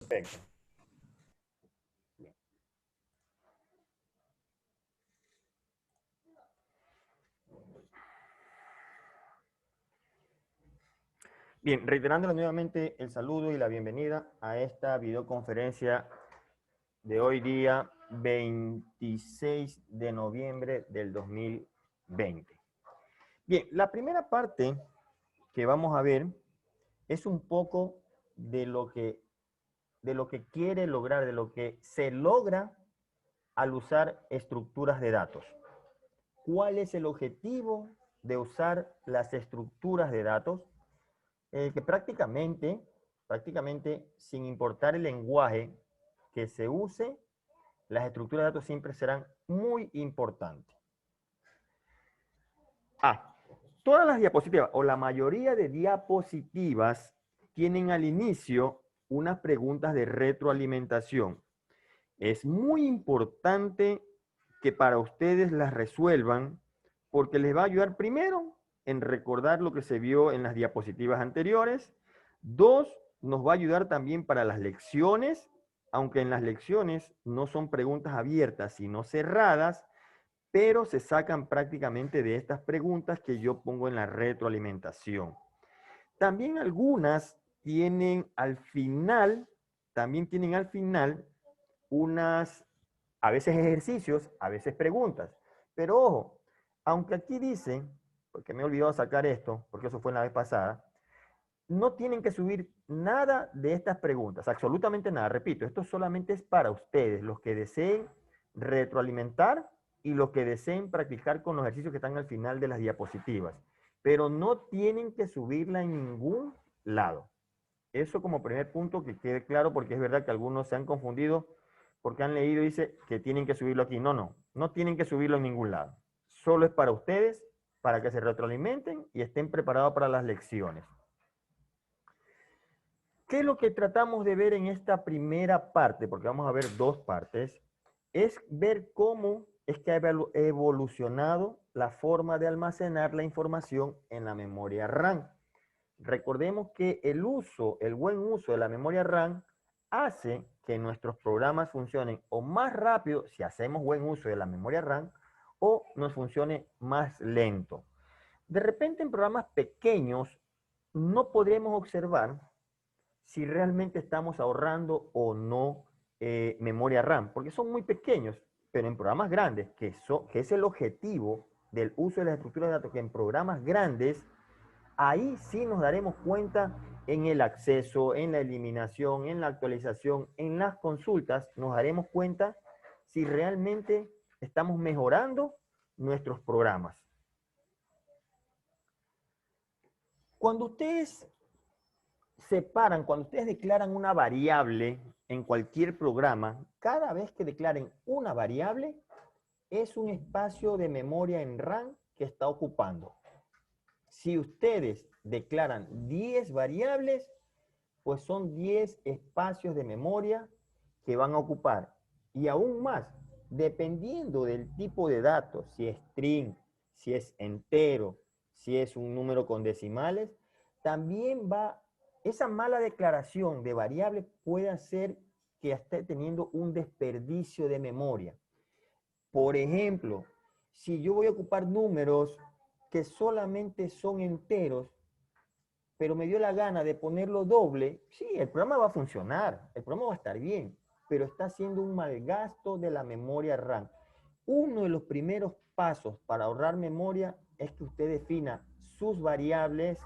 Perfecto. Bien, reiterándole nuevamente el saludo y la bienvenida a esta videoconferencia de hoy día 26 de noviembre del 2020. Bien, la primera parte que vamos a ver es un poco de lo que quiere lograr, de lo que se logra al usar estructuras de datos. ¿Cuál es el objetivo de usar las estructuras de datos? Que prácticamente, sin importar el lenguaje que se use, las estructuras de datos siempre serán muy importantes. Todas las diapositivas o la mayoría de diapositivas tienen al inicio unas preguntas de retroalimentación. Es muy importante que para ustedes las resuelvan porque les va a ayudar primero en recordar lo que se vio en las diapositivas anteriores. Dos, nos va a ayudar también para las lecciones, aunque en las lecciones no son preguntas abiertas, sino cerradas, pero se sacan prácticamente de estas preguntas que yo pongo en la retroalimentación. También algunas tienen al final, unas, a veces ejercicios, a veces preguntas. Pero ojo, aunque aquí dice, porque me he olvidado sacar esto, porque eso fue la vez pasada, no tienen que subir nada de estas preguntas, absolutamente nada. Repito, esto solamente es para ustedes, los que deseen retroalimentar y los que deseen practicar con los ejercicios que están al final de las diapositivas. Pero no tienen que subirla en ningún lado. Eso como primer punto que quede claro, porque es verdad que algunos se han confundido porque han leído y dice que tienen que subirlo aquí. No, no tienen que subirlo en ningún lado. Solo es para ustedes, para que se retroalimenten y estén preparados para las lecciones. ¿Qué es lo que tratamos de ver en esta primera parte? Porque vamos a ver dos partes. Es ver cómo es que ha evolucionado la forma de almacenar la información en la memoria RAM. Recordemos que el buen uso de la memoria RAM hace que nuestros programas funcionen o más rápido si hacemos buen uso de la memoria RAM o nos funcione más lento. De repente en programas pequeños no podremos observar si realmente estamos ahorrando o no memoria RAM, porque son muy pequeños, pero en programas grandes, que es el objetivo del uso de las estructuras de datos, que en programas grandes, ahí sí nos daremos cuenta en el acceso, en la eliminación, en la actualización, en las consultas, nos daremos cuenta si realmente estamos mejorando nuestros programas. Cuando ustedes cuando ustedes declaran una variable en cualquier programa, cada vez que declaren una variable, es un espacio de memoria en RAM que está ocupando. Si ustedes declaran 10 variables, pues son 10 espacios de memoria que van a ocupar. Y aún más, dependiendo del tipo de datos, si es string, si es entero, si es un número con decimales, también esa mala declaración de variable puede hacer que esté teniendo un desperdicio de memoria. Por ejemplo, si yo voy a ocupar números que solamente son enteros, pero me dio la gana de ponerlo doble, sí, el programa va a funcionar, el programa va a estar bien, pero está haciendo un mal gasto de la memoria RAM. Uno de los primeros pasos para ahorrar memoria es que usted defina sus variables,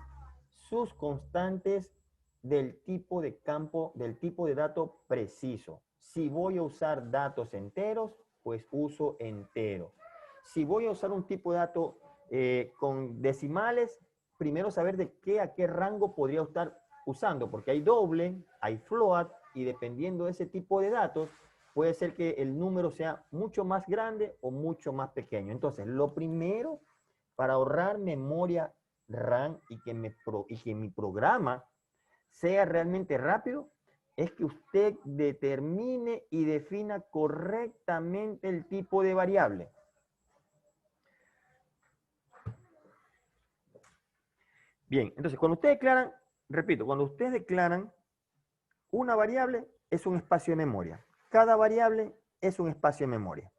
sus constantes del tipo de campo, del tipo de dato preciso. Si voy a usar datos enteros, pues uso entero. Si voy a usar un tipo de dato con decimales, primero saber de qué a qué rango podría estar usando, porque hay doble, hay float, y dependiendo de ese tipo de datos, puede ser que el número sea mucho más grande o mucho más pequeño. Entonces, lo primero para ahorrar memoria RAM y que mi programa sea realmente rápido, es que usted determine y defina correctamente el tipo de variable. Bien, entonces cuando ustedes declaran, repito, cuando ustedes declaran una variable, es un espacio de memoria. Cada variable es un espacio de memoria.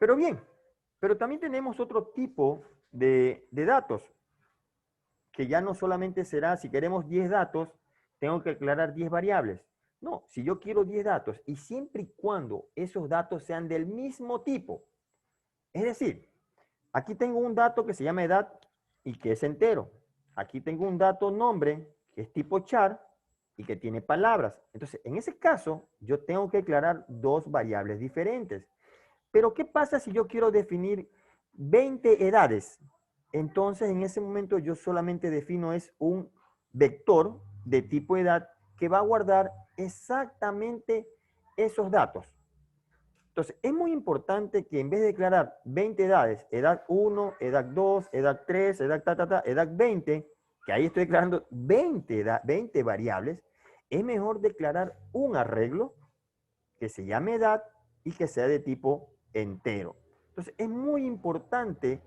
Pero bien, pero también tenemos otro tipo de datos, que ya no solamente será, si queremos 10 datos, tengo que aclarar 10 variables. No, si yo quiero 10 datos y siempre y cuando esos datos sean del mismo tipo. Es decir, aquí tengo un dato que se llama edad y que es entero. Aquí tengo un dato nombre que es tipo char y que tiene palabras. Entonces, en ese caso, yo tengo que declarar dos variables diferentes. Pero, ¿qué pasa si yo quiero definir 20 edades? Entonces, en ese momento yo solamente defino es un vector de tipo edad que va a guardar exactamente esos datos. Entonces, es muy importante que en vez de declarar 20 edades, edad 1, edad 2, edad 3, edad 20, que ahí estoy declarando 20 variables, es mejor declarar un arreglo que se llame edad y que sea de tipo entero. Entonces, es muy importante,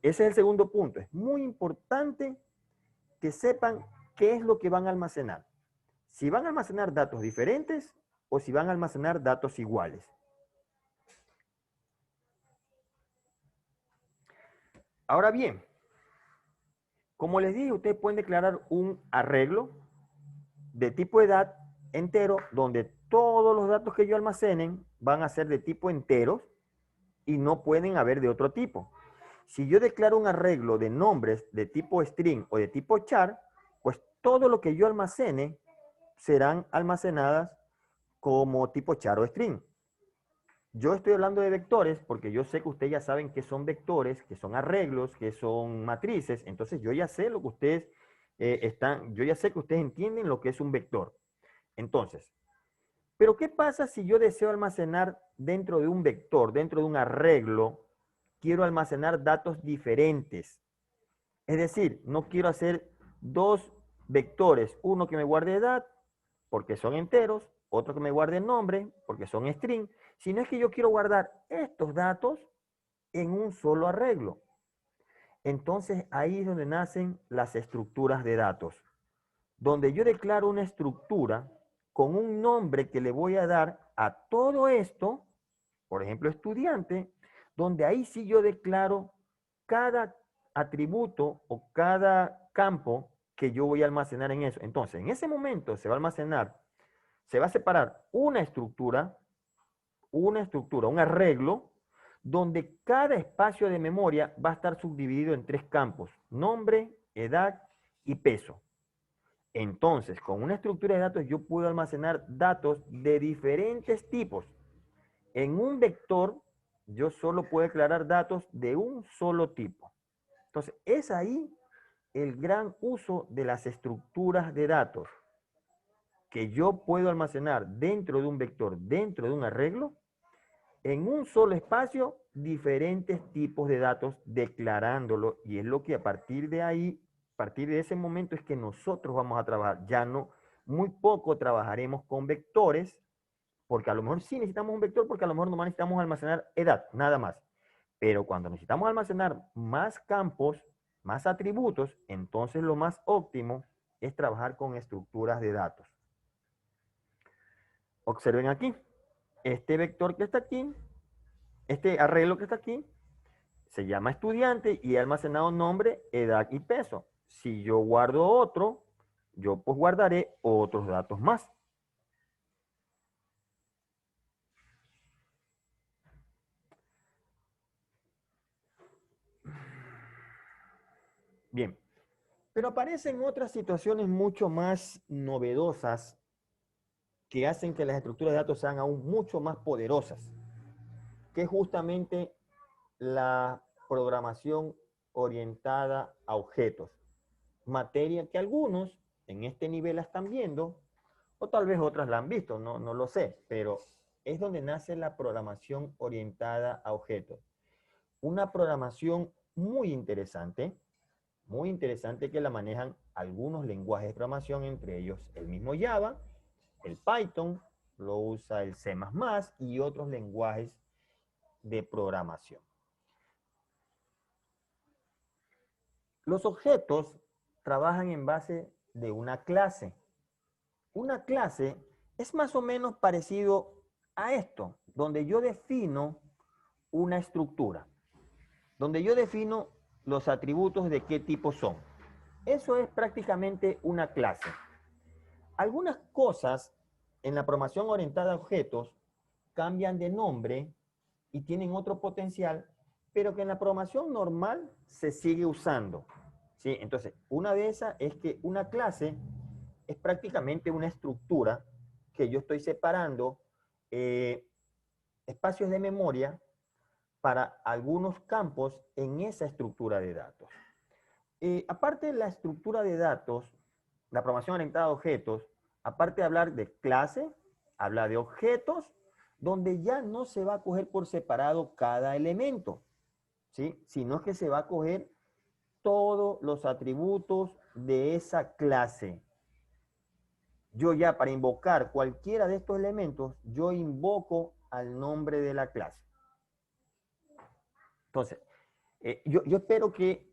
ese es el segundo punto, es muy importante que sepan qué es lo que van a almacenar. Si van a almacenar datos diferentes o si van a almacenar datos iguales. Ahora bien, como les dije, ustedes pueden declarar un arreglo de tipo edad entero, donde todos los datos que yo almacenen van a ser de tipo enteros y no pueden haber de otro tipo. Si yo declaro un arreglo de nombres de tipo string o de tipo char, pues todo lo que yo almacene serán almacenadas como tipo char o string. Yo estoy hablando de vectores porque yo sé que ustedes ya saben qué son vectores, qué son arreglos, qué son matrices. Entonces yo ya sé lo que ustedes yo ya sé que ustedes entienden lo que es un vector. Entonces, pero ¿qué pasa si yo deseo almacenar dentro de un vector, dentro de un arreglo, quiero almacenar datos diferentes? Es decir, no quiero hacer dos vectores, uno que me guarde edad, porque son enteros, otro que me guarde nombre, porque son string, sino es que yo quiero guardar estos datos en un solo arreglo. Entonces ahí es donde nacen las estructuras de datos, donde yo declaro una estructura con un nombre que le voy a dar a todo esto, por ejemplo, estudiante, donde ahí sí yo declaro cada atributo o cada campo que yo voy a almacenar en eso. Entonces, en ese momento se va a almacenar, se va a separar un arreglo, donde cada espacio de memoria va a estar subdividido en tres campos: nombre, edad y peso. Entonces, con una estructura de datos yo puedo almacenar datos de diferentes tipos. En un vector, yo solo puedo declarar datos de un solo tipo. Entonces, es ahí el gran uso de las estructuras de datos, que yo puedo almacenar dentro de un vector, dentro de un arreglo, en un solo espacio, diferentes tipos de datos, declarándolo, y es lo que a partir de ahí, a partir de ese momento es que nosotros vamos a trabajar. Ya no, muy poco trabajaremos con vectores, porque a lo mejor sí necesitamos un vector, porque a lo mejor nomás necesitamos almacenar edad, nada más. Pero cuando necesitamos almacenar más campos, más atributos, entonces lo más óptimo es trabajar con estructuras de datos. Observen aquí, este vector que está aquí, este arreglo que está aquí, se llama estudiante y he almacenado nombre, edad y peso. Si yo guardo otro, yo pues guardaré otros datos más. Bien, pero aparecen otras situaciones mucho más novedosas que hacen que las estructuras de datos sean aún mucho más poderosas, que es justamente la programación orientada a objetos, materia que algunos en este nivel la están viendo, o tal vez otras la han visto, no lo sé, pero es donde nace la programación orientada a objetos. Una programación muy interesante que la manejan algunos lenguajes de programación, entre ellos el mismo Java, el Python, lo usa el C++ y otros lenguajes de programación. Los objetos trabajan en base de una clase. una clase es más o menos parecido a esto, donde yo defino una estructura, donde yo defino los atributos de qué tipo son. Eso es prácticamente una clase. Algunas cosas en la programación orientada a objetos cambian de nombre y tienen otro potencial, pero que en la programación normal se sigue usando. ¿Sí? Entonces, una de esas es que una clase es prácticamente una estructura que yo estoy separando espacios de memoria para algunos campos en esa estructura de datos. Aparte de la estructura de datos, la programación orientada a objetos, aparte de hablar de clase, habla de objetos, donde ya no se va a coger por separado cada elemento, ¿sí? Sino que se va a coger todos los atributos de esa clase. Yo ya para invocar cualquiera de estos elementos, yo invoco al nombre de la clase. Entonces, yo espero que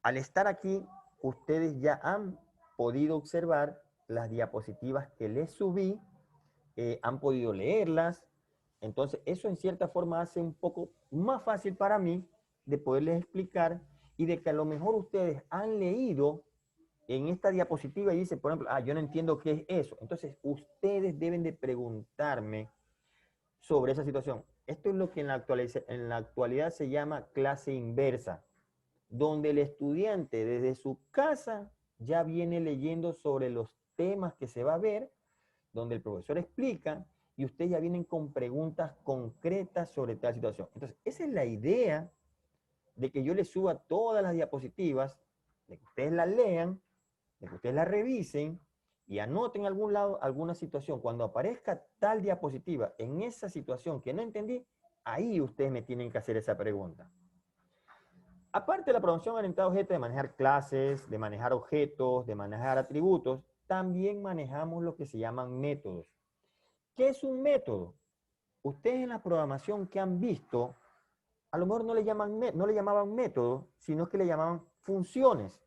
al estar aquí, ustedes ya han podido observar las diapositivas que les subí, han podido leerlas. Entonces, eso en cierta forma hace un poco más fácil para mí de poderles explicar y de que a lo mejor ustedes han leído en esta diapositiva y dicen, por ejemplo, yo no entiendo qué es eso. Entonces, ustedes deben de preguntarme sobre esa situación. Esto es lo que en la actualidad se llama clase inversa, donde el estudiante desde su casa ya viene leyendo sobre los temas que se va a ver, donde el profesor explica y ustedes ya vienen con preguntas concretas sobre tal situación. Entonces, esa es la idea de que yo les suba todas las diapositivas, de que ustedes las lean, de que ustedes las revisen y anoten en algún lado alguna situación. Cuando aparezca tal diapositiva en esa situación que no entendí, ahí ustedes me tienen que hacer esa pregunta. Aparte de la programación orientada a objetos, de manejar clases, de manejar objetos, de manejar atributos, también manejamos lo que se llaman métodos. ¿Qué es un método? Ustedes en la programación que han visto, a lo mejor no le llamaban métodos, sino que le llamaban funciones.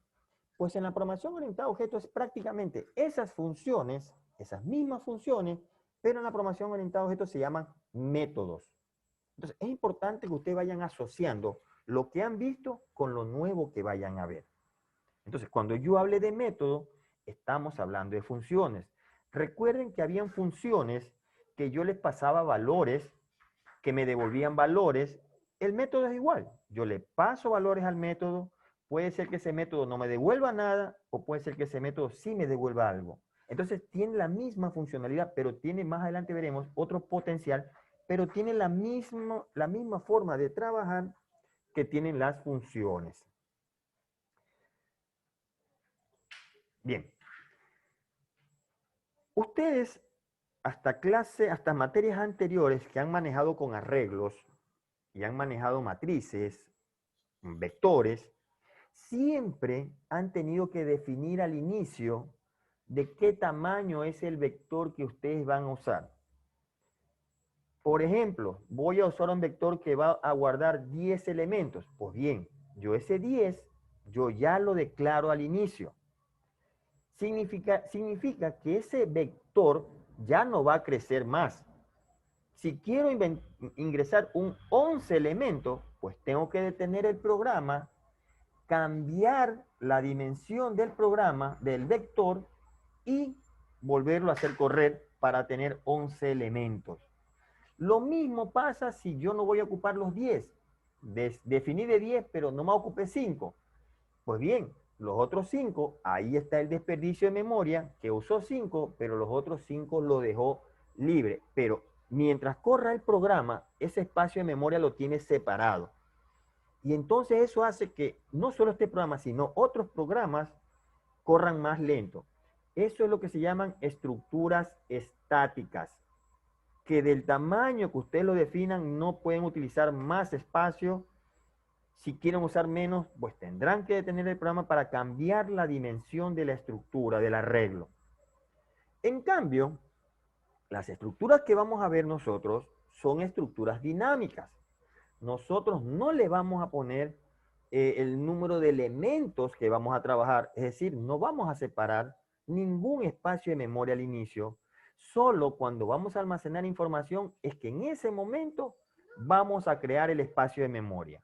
Pues en la programación orientada a objetos es prácticamente esas funciones, esas mismas funciones, pero en la programación orientada a objetos se llaman métodos. Entonces, es importante que ustedes vayan asociando lo que han visto con lo nuevo que vayan a ver. Entonces, cuando yo hable de método, estamos hablando de funciones. Recuerden que habían funciones que yo les pasaba valores, que me devolvían valores. El método es igual. Yo le paso valores al método. Puede ser que ese método no me devuelva nada o puede ser que ese método sí me devuelva algo. Entonces, tiene la misma funcionalidad, pero tiene, más adelante veremos, otro potencial, pero tiene la misma forma de trabajar que tienen las funciones. Bien. Ustedes, hasta materias anteriores que han manejado con arreglos y han manejado matrices, vectores, siempre han tenido que definir al inicio de qué tamaño es el vector que ustedes van a usar. Por ejemplo, voy a usar un vector que va a guardar 10 elementos. Pues bien, yo ese 10, yo ya lo declaro al inicio. Significa que ese vector ya no va a crecer más. Si quiero ingresar un 11 elementos, pues tengo que detener el programa, cambiar la dimensión del programa, del vector, y volverlo a hacer correr para tener 11 elementos. Lo mismo pasa si yo no voy a ocupar los 10. Definí de 10, pero no me ocupé 5. Pues bien, los otros 5, ahí está el desperdicio de memoria, que usó 5, pero los otros 5 lo dejó libre. Pero mientras corra el programa, ese espacio de memoria lo tiene separado. Y entonces eso hace que no solo este programa, sino otros programas corran más lento. Eso es lo que se llaman estructuras estáticas, que del tamaño que ustedes lo definan no pueden utilizar más espacio. Si quieren usar menos, pues tendrán que detener el programa para cambiar la dimensión de la estructura, del arreglo. En cambio, las estructuras que vamos a ver nosotros son estructuras dinámicas. Nosotros no le vamos a poner el número de elementos que vamos a trabajar, es decir, no vamos a separar ningún espacio de memoria al inicio. Solo cuando vamos a almacenar información es que en ese momento vamos a crear el espacio de memoria.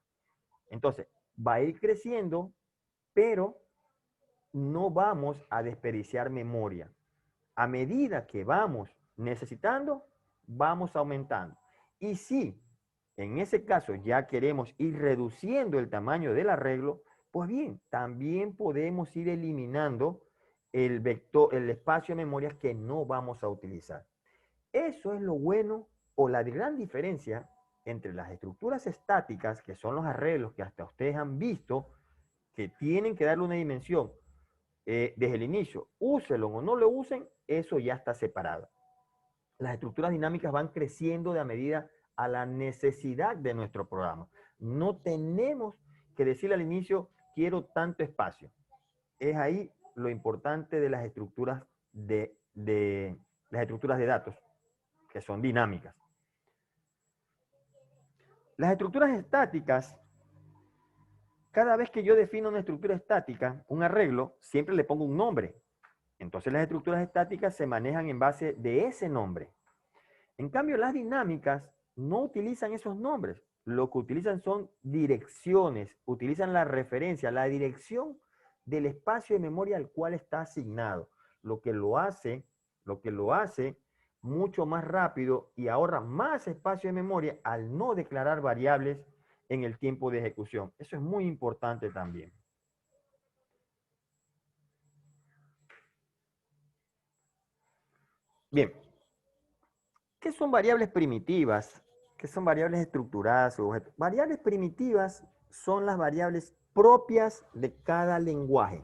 Entonces, va a ir creciendo, pero no vamos a desperdiciar memoria. A medida que vamos necesitando, vamos aumentando. Y si en ese caso ya queremos ir reduciendo el tamaño del arreglo, pues bien, también podemos ir eliminando el vector, el espacio de memoria que no vamos a utilizar. Eso es lo bueno o la gran diferencia entre las estructuras estáticas, que son los arreglos que hasta ustedes han visto, que tienen que darle una dimensión desde el inicio, úselo o no lo usen, eso ya está separado. Las estructuras dinámicas van creciendo de a medida a la necesidad de nuestro programa. No tenemos que decirle al inicio, quiero tanto espacio. Es ahí lo importante de las estructuras las estructuras de datos, que son dinámicas. Las estructuras estáticas, cada vez que yo defino una estructura estática, un arreglo, siempre le pongo un nombre. Entonces las estructuras estáticas se manejan en base de ese nombre. En cambio, las dinámicas no utilizan esos nombres. Lo que utilizan son direcciones, utilizan la referencia, la dirección del espacio de memoria al cual está asignado. Lo que lo hace mucho más rápido y ahorra más espacio de memoria al no declarar variables en el tiempo de ejecución. Eso es muy importante también. Bien, ¿qué son variables primitivas? ¿Qué son variables estructuradas? Variables primitivas son las variables propias de cada lenguaje.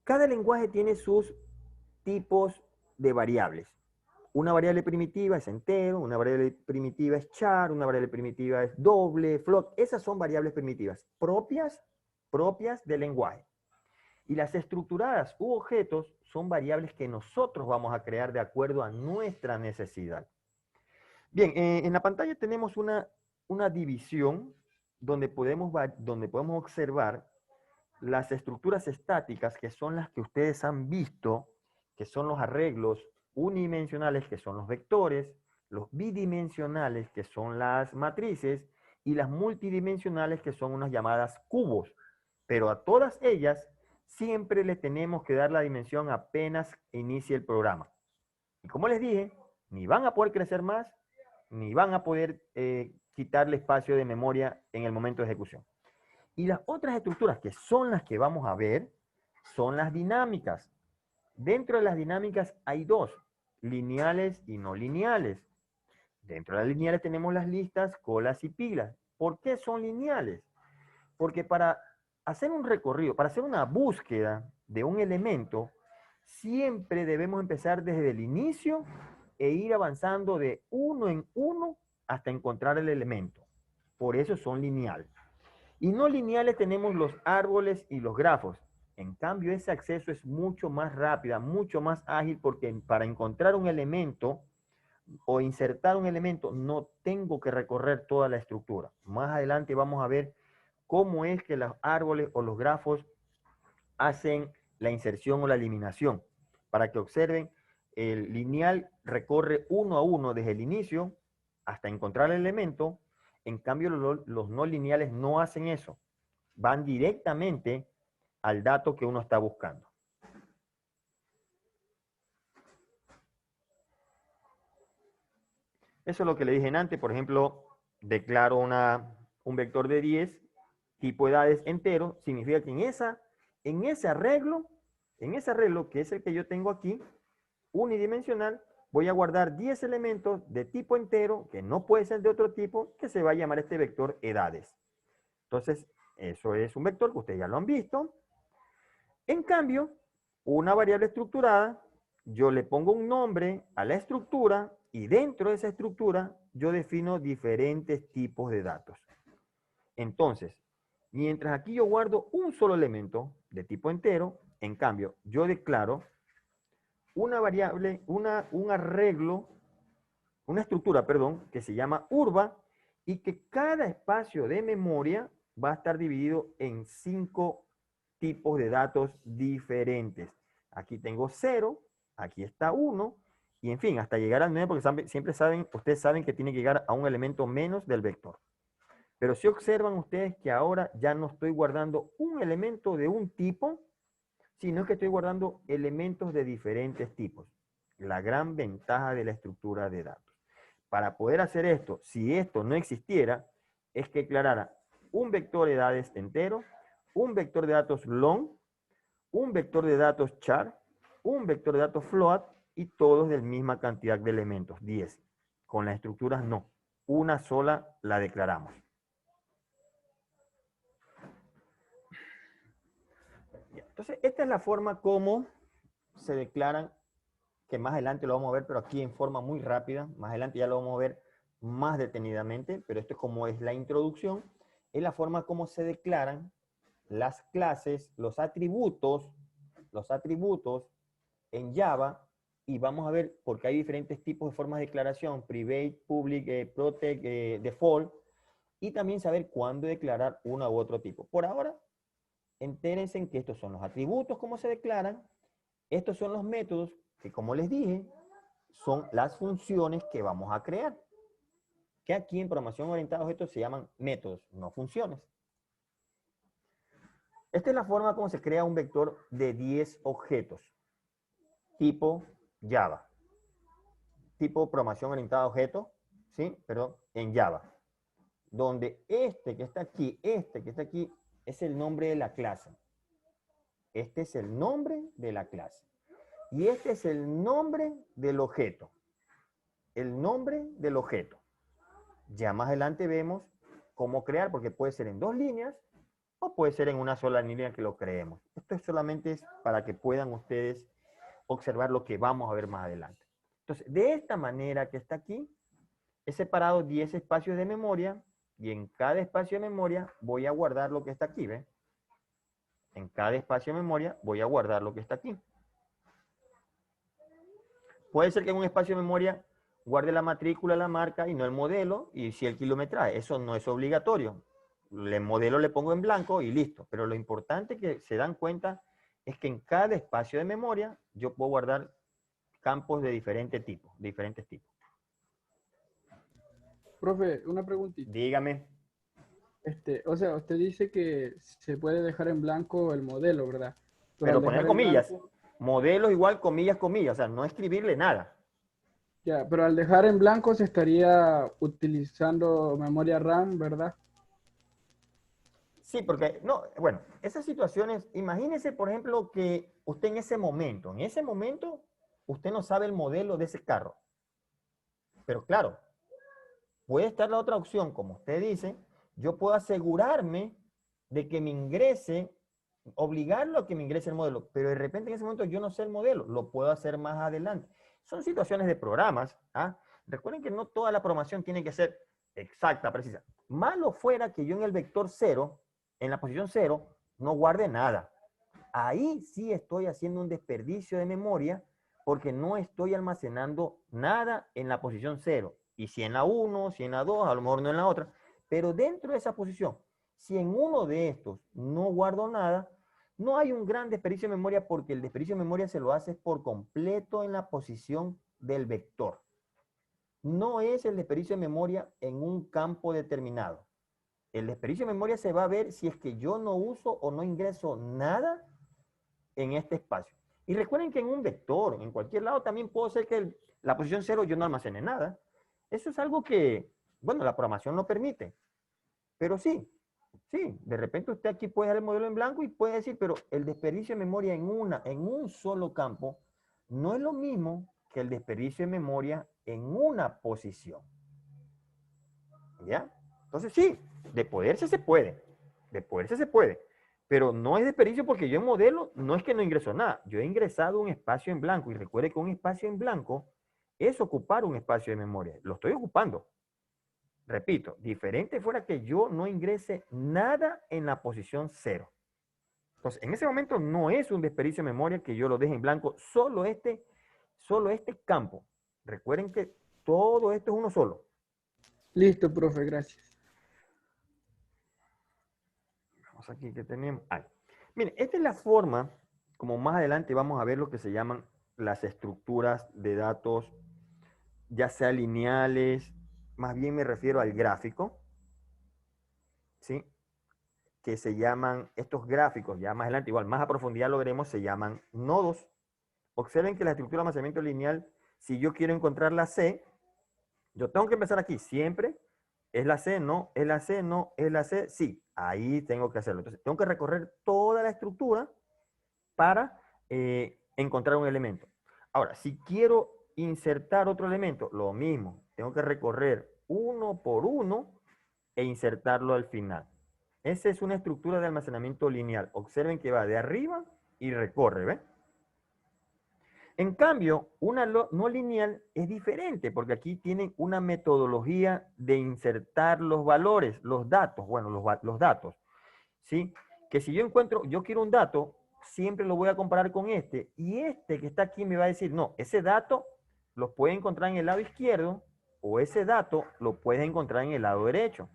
Cada lenguaje tiene sus tipos de variables. Una variable primitiva es entero, una variable primitiva es char, una variable primitiva es doble, float. Esas son variables primitivas propias del lenguaje. Y las estructuradas u objetos son variables que nosotros vamos a crear de acuerdo a nuestra necesidad. Bien, en la pantalla tenemos una división donde podemos observar las estructuras estáticas, que son las que ustedes han visto, que son los arreglos unidimensionales, que son los vectores, los bidimensionales, que son las matrices, y las multidimensionales, que son unas llamadas cubos. Pero a todas ellas siempre le tenemos que dar la dimensión apenas inicie el programa. Y como les dije, ni van a poder crecer más, ni van a poder quitarle espacio de memoria en el momento de ejecución. Y las otras estructuras, que son las que vamos a ver, son las dinámicas. Dentro de las dinámicas hay dos, lineales y no lineales. Dentro de las lineales tenemos las listas, colas y pilas. ¿Por qué son lineales? Porque para hacer un recorrido, para hacer una búsqueda de un elemento, siempre debemos empezar desde el inicio e ir avanzando de uno en uno hasta encontrar el elemento. Por eso son lineales. Y no lineales tenemos los árboles y los grafos. En cambio, ese acceso es mucho más rápido, mucho más ágil, porque para encontrar un elemento o insertar un elemento no tengo que recorrer toda la estructura. Más adelante vamos a ver cómo es que los árboles o los grafos hacen la inserción o la eliminación. Para que observen, el lineal recorre uno a uno desde el inicio hasta encontrar el elemento. En cambio, los no lineales no hacen eso. Van directamente al dato que uno está buscando. Eso es lo que le dije antes. Por ejemplo, declaro un vector de 10, tipo edades entero. Significa que en ese arreglo, que es el que yo tengo aquí, unidimensional, voy a guardar 10 elementos de tipo entero, que no puede ser de otro tipo, que se va a llamar este vector edades. Entonces, eso es un vector que ustedes ya lo han visto. En cambio, una variable estructurada, yo le pongo un nombre a la estructura y dentro de esa estructura yo defino diferentes tipos de datos. Entonces, mientras aquí yo guardo un solo elemento de tipo entero, en cambio, yo declaro una variable, un arreglo, una estructura, perdón, que se llama urba y que cada espacio de memoria va a estar dividido en 5 tipos de datos diferentes. Aquí tengo 0, aquí está 1, y en fin, hasta llegar al 9, porque siempre saben, ustedes saben que tiene que llegar a un elemento menos del vector. Pero si observan ustedes que ahora ya no estoy guardando un elemento de un tipo, sino que estoy guardando elementos de diferentes tipos. La gran ventaja de la estructura de datos. Para poder hacer esto, si esto no existiera, es que declarara un vector de edades entero, un vector de datos long, un vector de datos char, un vector de datos float y todos de la misma cantidad de elementos, 10. Con las estructuras no. Una sola la declaramos. Entonces, esta es la forma como se declaran, que más adelante lo vamos a ver, pero aquí en forma muy rápida. Más adelante ya lo vamos a ver más detenidamente, pero esto es como es la introducción. Es la forma como se declaran las clases, los atributos en Java, y vamos a ver porque hay diferentes tipos de formas de declaración, private, public, protect, default, y también saber cuándo declarar uno u otro tipo. Por ahora, entérense en que estos son los atributos, cómo se declaran, estos son los métodos, que como les dije, son las funciones que vamos a crear, que aquí en programación orientada a objetos se llaman métodos, no funciones. Esta es la forma como se crea un vector de 10 objetos, tipo Java, tipo programación orientada a objetos, ¿sí? Pero en Java, donde este que está aquí, es el nombre de la clase. Este es el nombre de la clase. Y este es el nombre del objeto. El nombre del objeto. Ya más adelante vemos cómo crear, porque puede ser en 2 líneas o puede ser en una sola línea que lo creemos. Esto es solamente para que puedan ustedes observar lo que vamos a ver más adelante. Entonces, de esta manera que está aquí, he separado 10 espacios de memoria y en cada espacio de memoria voy a guardar lo que está aquí, ¿ven? En cada espacio de memoria voy a guardar lo que está aquí. Puede ser que en un espacio de memoria guarde la matrícula, la marca y no el modelo y si el kilometraje. Eso no es obligatorio. El modelo le pongo en blanco y listo. Pero lo importante que se dan cuenta es que en cada espacio de memoria yo puedo guardar campos de diferentes tipos. Profe, una preguntita. Dígame. O sea, usted dice que se puede dejar en blanco el modelo, ¿verdad? Pero al Pero poner dejar en comillas. blanco, Modelos igual comillas, comillas. O sea, no escribirle nada. ya, pero al dejar en blanco se estaría utilizando memoria RAM, ¿verdad? Sí, porque, no, bueno, esas situaciones, imagínese, por ejemplo, que usted en ese momento, usted no sabe el modelo de ese carro. Pero claro, puede estar la otra opción, como usted dice, yo puedo asegurarme de que me ingrese, obligarlo a que me ingrese el modelo, pero de repente en ese momento yo no sé el modelo, lo puedo hacer más adelante. Son situaciones de programas, ¿ah? Recuerden que no toda la programación tiene que ser exacta, precisa. Malo fuera que yo en el vector 0, en la posición 0, no guarde nada. Ahí sí estoy haciendo un desperdicio de memoria porque no estoy almacenando nada en la posición 0. Y si en la 1, si en la 2, a lo mejor no en la otra. Pero dentro de esa posición, si en uno de estos no guardo nada, no hay un gran desperdicio de memoria porque el desperdicio de memoria se lo hace por completo en la posición del vector. No es el desperdicio de memoria en un campo determinado. El desperdicio de memoria se va a ver si es que yo no uso o no ingreso nada en este espacio. Y recuerden que en un vector, en cualquier lado, también puedo hacer que la posición 0 yo no almacene nada. Eso es algo que, bueno, la programación no permite. Pero sí, de repente usted aquí puede dejar el modelo en blanco y puede decir, pero el desperdicio de memoria en un solo campo no es lo mismo que el desperdicio de memoria en una posición. ¿Ya? Entonces sí, de poderse se puede. De poderse se puede. Pero no es desperdicio porque yo en modelo no es que no ingreso nada. Yo he ingresado un espacio en blanco. Y recuerde que un espacio en blanco es ocupar un espacio de memoria. Lo estoy ocupando. Repito, diferente fuera que yo no ingrese nada en la posición 0. Entonces, en ese momento no es un desperdicio de memoria que yo lo deje en blanco. Solo este campo. Recuerden que todo esto es uno solo. Listo, profe, gracias. Vamos aquí que tenemos. Miren, esta es la forma como más adelante vamos a ver lo que se llaman las estructuras de datos, ya sea lineales, más bien me refiero al gráfico, ¿sí? Que se llaman, estos gráficos, ya más adelante, igual más a profundidad lo veremos, se llaman nodos. Observen que la estructura de almacenamiento lineal, si yo quiero encontrar la C, yo tengo que empezar aquí, siempre, ¿es la C? No, ¿es la C? No, ¿es la C? Sí, ahí tengo que hacerlo. Entonces, tengo que recorrer toda la estructura para encontrar un elemento. Ahora, si quiero insertar otro elemento, lo mismo, tengo que recorrer uno por uno e insertarlo al final. Esa es una estructura de almacenamiento lineal. Observen que va de arriba y recorre, ¿ven? En cambio, una no lineal es diferente, porque aquí tienen una metodología de insertar los valores, los datos, bueno, los datos, ¿sí? Que si yo encuentro, yo quiero un dato, siempre lo voy a comparar con este, y este que está aquí me va a decir, no, ese dato lo puedes encontrar en el lado izquierdo, o ese dato lo puedes encontrar en el lado derecho.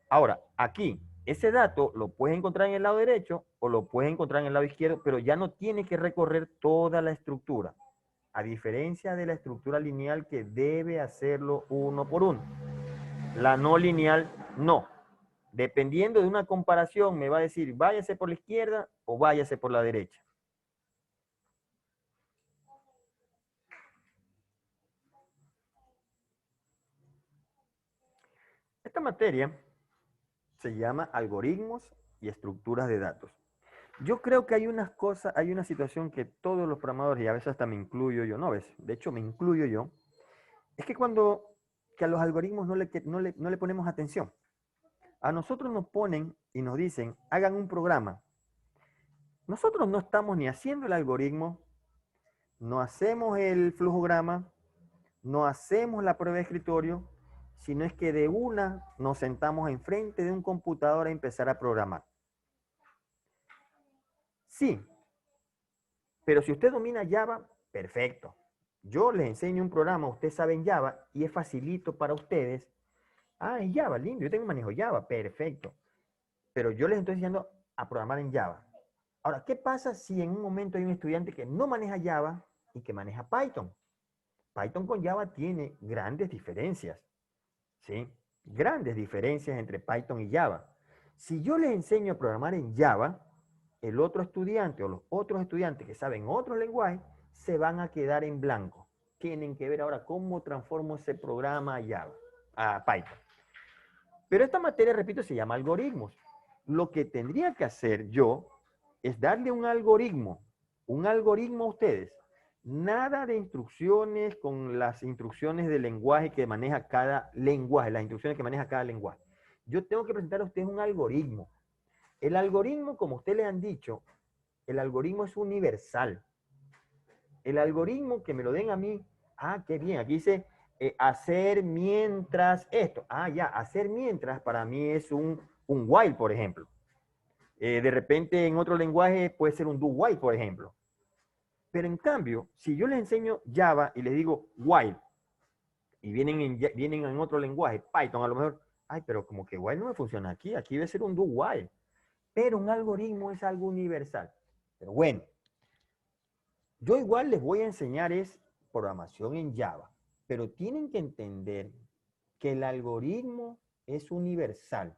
Ahora, aquí, ese dato lo puedes encontrar en el lado derecho, o lo puedes encontrar en el lado izquierdo, pero ya no tiene que recorrer toda la estructura. A diferencia de la estructura lineal que debe hacerlo uno por uno. La no lineal, no. Dependiendo de una comparación, me va a decir, váyase por la izquierda o váyase por la derecha. Esta materia se llama algoritmos y estructuras de datos. Yo creo que hay unas cosas, hay una situación que todos los programadores, y a veces hasta me incluyo yo, ¿no ves? De hecho, me incluyo yo, es que que a los algoritmos no le ponemos atención. A nosotros nos ponen y nos dicen, hagan un programa. Nosotros no estamos ni haciendo el algoritmo, no hacemos el flujograma, no hacemos la prueba de escritorio, sino es que de una nos sentamos enfrente de un computador a empezar a programar. Sí, pero si usted domina Java, perfecto. Yo les enseño un programa, ustedes saben Java y es facilito para ustedes. Ah, es Java, lindo, yo tengo manejo Java, perfecto. Pero yo les estoy enseñando a programar en Java. Ahora, ¿qué pasa si en un momento hay un estudiante que no maneja Java y que maneja Python? Python con Java tiene grandes diferencias, ¿sí? Grandes diferencias entre Python y Java. Si yo les enseño a programar en Java, el otro estudiante o los otros estudiantes que saben otro lenguaje se van a quedar en blanco. Tienen que ver ahora cómo transformo ese programa a Java, a Python. Pero esta materia, repito, se llama algoritmos. Lo que tendría que hacer yo es darle un algoritmo a ustedes. Nada de instrucciones con las instrucciones de lenguaje que maneja cada lenguaje, las instrucciones que maneja cada lenguaje. Yo tengo que presentar a ustedes un algoritmo. El algoritmo, como ustedes le han dicho, el algoritmo es universal. El algoritmo que me lo den a mí, ah, qué bien, aquí dice hacer mientras esto. Ah, ya, hacer mientras para mí es un while, por ejemplo. De repente en otro lenguaje puede ser un do while, por ejemplo. Pero en cambio, si yo les enseño Java y les digo while, y vienen en otro lenguaje, Python a lo mejor, ay, pero como que while no me funciona aquí debe ser un do while. Pero un algoritmo es algo universal. Pero bueno, yo igual les voy a enseñar es programación en Java, pero tienen que entender que el algoritmo es universal,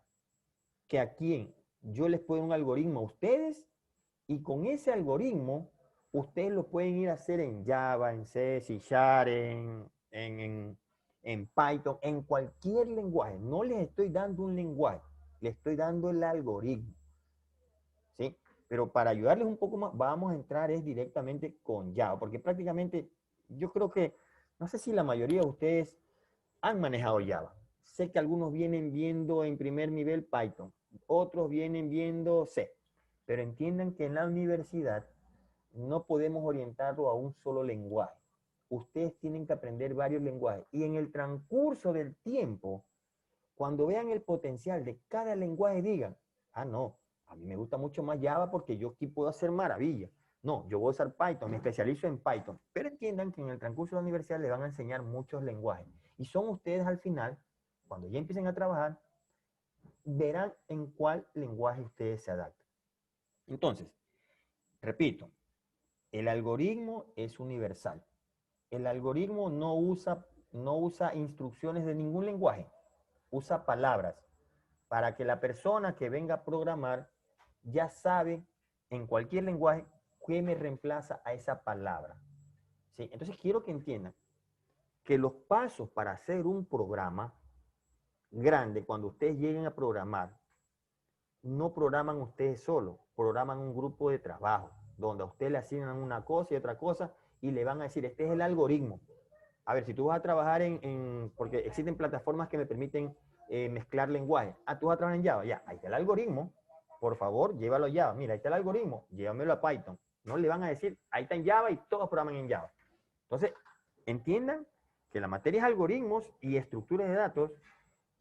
que aquí yo les puedo un algoritmo a ustedes y con ese algoritmo ustedes lo pueden ir a hacer en Java, en C, C Sharp, en Python, en cualquier lenguaje. No les estoy dando un lenguaje, les estoy dando el algoritmo. ¿Sí? Pero para ayudarles un poco más, vamos a entrar es directamente con Java, porque prácticamente yo creo que, no sé si la mayoría de ustedes han manejado Java. Sé que algunos vienen viendo en primer nivel Python, otros vienen viendo C, pero entiendan que en la universidad no podemos orientarlo a un solo lenguaje. Ustedes tienen que aprender varios lenguajes y en el transcurso del tiempo, cuando vean el potencial de cada lenguaje, digan, ah, no, a mí me gusta mucho más Java porque yo aquí puedo hacer maravillas. No, yo voy a usar Python, me especializo en Python. Pero entiendan que en el transcurso de la universidad le van a enseñar muchos lenguajes. Y son ustedes al final, cuando ya empiecen a trabajar, verán en cuál lenguaje ustedes se adaptan. Entonces, repito, El algoritmo es universal. El algoritmo no usa instrucciones de ningún lenguaje, usa palabras para que la persona que venga a programar ya sabe en cualquier lenguaje qué me reemplaza a esa palabra. ¿Sí? Entonces quiero que entiendan que los pasos para hacer un programa grande, cuando ustedes lleguen a programar, no programan ustedes solos, programan un grupo de trabajo, donde a usted le asignan una cosa y otra cosa, y le van a decir, este es el algoritmo. A ver, si tú vas a trabajar porque existen plataformas que me permiten mezclar lenguajes. Ah, tú vas a trabajar en Java, ya, ahí está el algoritmo. Por favor, llévalo a Java. Mira, ahí está el algoritmo, llévamelo a Python. No le van a decir, ahí está en Java y todos programan en Java. Entonces, entiendan que la materia es algoritmos y estructuras de datos,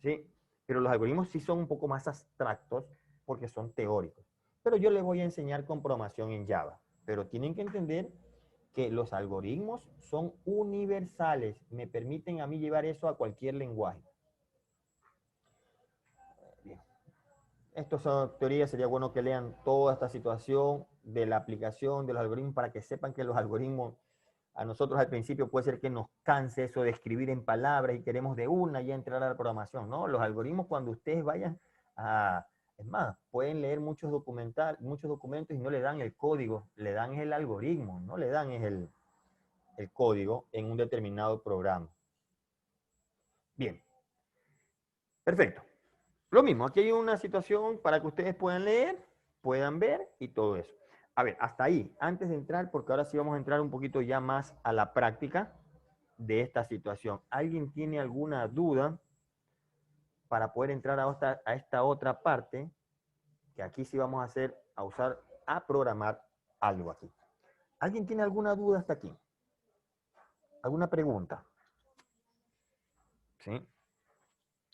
¿sí? Pero los algoritmos sí son un poco más abstractos porque son teóricos. Pero yo les voy a enseñar con programación en Java. Pero tienen que entender que los algoritmos son universales. Me permiten a mí llevar eso a cualquier lenguaje. Bien. Estas son teorías, sería bueno que lean toda esta situación de la aplicación de los algoritmos para que sepan que los algoritmos, a nosotros al principio puede ser que nos canse eso de escribir en palabras y queremos de una ya entrar a la programación. No, los algoritmos cuando ustedes vayan a... Es más, pueden leer muchos documentos y no le dan el código, le dan el algoritmo, no le dan el código en un determinado programa. Bien, perfecto. Lo mismo, aquí hay una situación para que ustedes puedan leer, puedan ver y todo eso. A ver, hasta ahí, antes de entrar, porque ahora sí vamos a entrar un poquito ya más a la práctica de esta situación. ¿Alguien tiene alguna duda para poder entrar a esta otra parte? Que aquí sí vamos a programar algo aquí. ¿Alguien tiene alguna duda hasta aquí? ¿Alguna pregunta? ¿Sí?